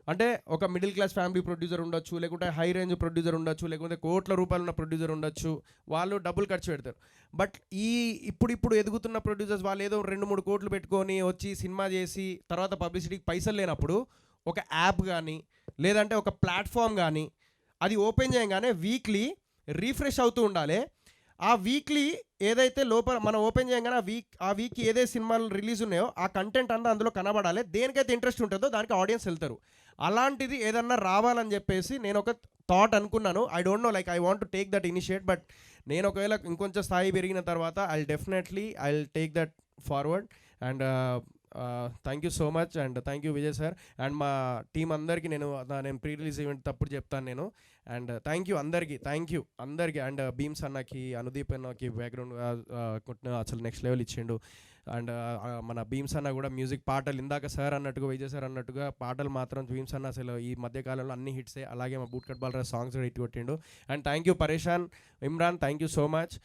అంటే ఒక మిడిల్ క్లాస్ ఫ్యామిలీ ప్రొడ్యూసర్ ఉండొచ్చు, లేకుంటే హై రేంజ్ ప్రొడ్యూసర్ ఉండొచ్చు, లేకుంటే కోట్ల రూపాయలు ఉన్న ప్రొడ్యూసర్ ఉండొచ్చు, వాళ్ళు డబ్బులు ఖర్చు పెడతారు. బట్ ఇప్పుడు ఎదుగుతున్న ప్రొడ్యూసర్స్ వాళ్ళు ఏదో 2-3 కోట్లు పెట్టుకొని వచ్చి సినిమా చేసి తర్వాత పబ్లిసిటీకి పైసలు లేనప్పుడు ఒక యాప్ కానీ లేదంటే ఒక ప్లాట్ఫామ్ కానీ అది ఓపెన్ చేయగానే వీక్లీ రీఫ్రెష్ అవుతూ ఉండాలి. ఆ వీక్లీ ఏదైతే లోపల మనం ఓపెన్ చేయగానే ఆ వీక్ ఏదైతే సినిమాలు రిలీజ్ ఉన్నాయో ఆ కంటెంట్ అంతా అందులో కనబడాలి. దేనికైతే ఇంట్రెస్ట్ ఉంటుందో దానికి ఆడియన్స్ వెళ్తారు. అలాంటిది ఏదన్నా రావాలని చెప్పేసి నేను ఒక థాట్ అనుకున్నాను. I don't know, like I want to take that initiate. But నేను ఒకవేళ ఇంకొంచెం స్థాయి పెరిగిన తర్వాత I take that forward. And thank you so much. And thank you Vijay sir. And మా టీం అందరికీ నేను ప్రీ రిలీజ్ ఈవెంట్ తప్పుడు చెప్తాను నేను. అండ్ థ్యాంక్ యూ అందరికీ. అండ్ భీమ్స్ అన్నకి, అనుదీప్ అన్నకి బ్యాక్గ్రౌండ్ అసలు నెక్స్ట్ లెవెల్ ఇచ్చిండు. అండ్ మన భీమ్స్ అన్న కూడా మ్యూజిక్, పాటలు ఇందాక సార్ అన్నట్టుగా, విజయ్ సార్ అన్నట్టుగా పాటలు మాత్రం భీమ్స్ అన్న అసలు ఈ మధ్యకాలంలో అన్ని హిట్సే. అలాగే మా బూట్ కట్ బాలరాజ్ సాంగ్స్ కూడా హిట్ కొట్టిండు. And thank you Pareshan, Imran, thank you so much,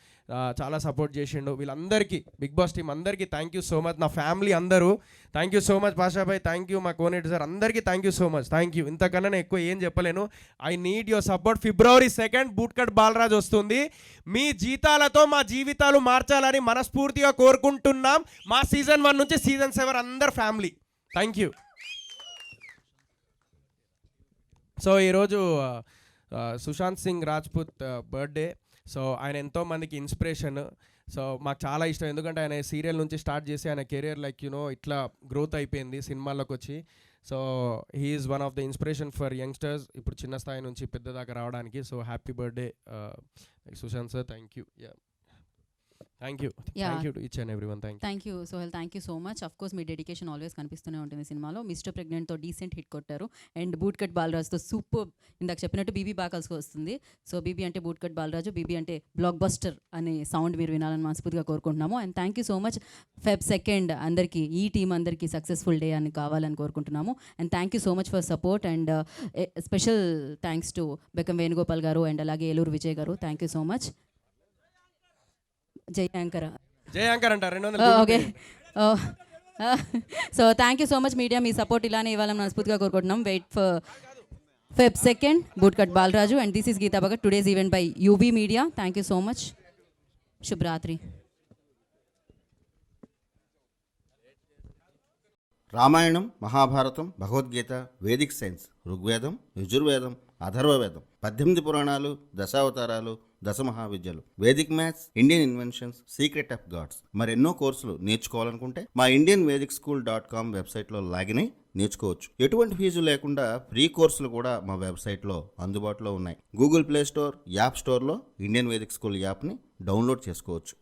చాలా సపోర్ట్ చేసిండు. వీళ్ళందరికీ, బిగ్ బాస్ టీం అందరికీ థ్యాంక్ యూ సో మచ్. నా ఫ్యామిలీ అందరూ thank you so much. Pashabhai thank you, మా కోనేటి సార్ అందరికీ thank you so much. Thank you. ఇంతకన్నా ఎక్కువ ఏం చెప్పలేను. I need your support. February 2nd bootcut Balaraj వస్తుంది. మీ జీతాలతో మా జీవితాలు మార్చాలని మనస్ఫూర్తిగా కోరుకుంటున్నాం. మా సీజన్ 1 నుంచి సీజన్ 7 అందరు ఫ్యామిలీ. Thank you. సో ఈరోజు సుశాంత్ సింగ్ రాజ్పుత్ బర్త్డే. సో ఆయన ఎంతో మందికి ఇన్స్పిరేషన్. సో మాకు చాలా ఇష్టం, ఎందుకంటే ఆయన సీరియల్ నుంచి స్టార్ట్ చేసి ఆయన కెరియర్ లైక్ ఇట్లా గ్రోత్ అయిపోయింది సినిమాల్లోకి వచ్చి. So he is one of the inspiration for youngsters, ఇప్పుడు చిన్న స్థాయి నుంచి పెద్ద దాకా రావడానికి. So happy birthday Sushant sir. Thank you. Thank you to each and everyone. Thank you Sohel, thank you so much. Of course మీ డెడికేషన్ ఆల్వేస్ కనిపిస్తూనే ఉంటుంది సినిమాలో. మిస్టర్ ప్రెగ్నెంట్తో డీసెంట్ హిట్ కొట్టారు, అండ్ బూట్కట్ బాలరాజుతో సూపర్. ఇందాక చెప్పినట్టు బీబీ బాగా కలిసి వస్తుంది. సో బీబీ అంటే బూట్కట్ బాలరాజు, బీబీ అంటే బ్లాక్ బస్టర్ అనే సౌండ్ మీరు వినాలని మనస్ఫూర్తిగా కోరుకుంటున్నాము. And thank you so much. Feb 2nd అందరికీ, ఈ టీం అందరికీ సక్సెస్ఫుల్ డే అని కావాలని కోరుకుంటున్నాము. And thank you so much for support. And special thanks to Bekkam Venugopal గారు అండ్ అలాగే ఏలూరు విజయ్ గారు. Thank you so much. Jai anchor అంటారు 200. Okay. So thank you so much media, మీ సపోర్ట్ ఇలానే ఇవ్వాలని మనస్ఫూర్తిగా కోరుకుంటున్నాం. Wait for Feb 2nd bootcut Balaraju. And this is Geetha Bhagat, today's event by UV media. Thank you so much. శుభరాత్రి. రామాయణం, మహాభారతం, భగవద్గీత, వేదిక్ సైన్స్, ఋగ్వేదం, యజుర్వేదం, అథర్వవేదం, 18 పురాణాలు, దశావతారాలు, దశమహావిద్యలు, Vedic maths, Indian inventions, secret of gods, మరెన్నో కోర్సులు నేర్చుకోవాలనుకుంటే మా indianvedicSchool.com వెబ్సైట్లో లాగిన్ అయి నేర్చుకోవచ్చు. ఎటువంటి ఫీజు లేకుండా ఫ్రీ కోర్సులు కూడా మా వెబ్సైట్లో అందుబాటులో ఉన్నాయి. గూగుల్ ప్లే స్టోర్, యాప్ స్టోర్లో ఇండియన్ వేదిక్ స్కూల్ యాప్ని డౌన్లోడ్ చేసుకోవచ్చు.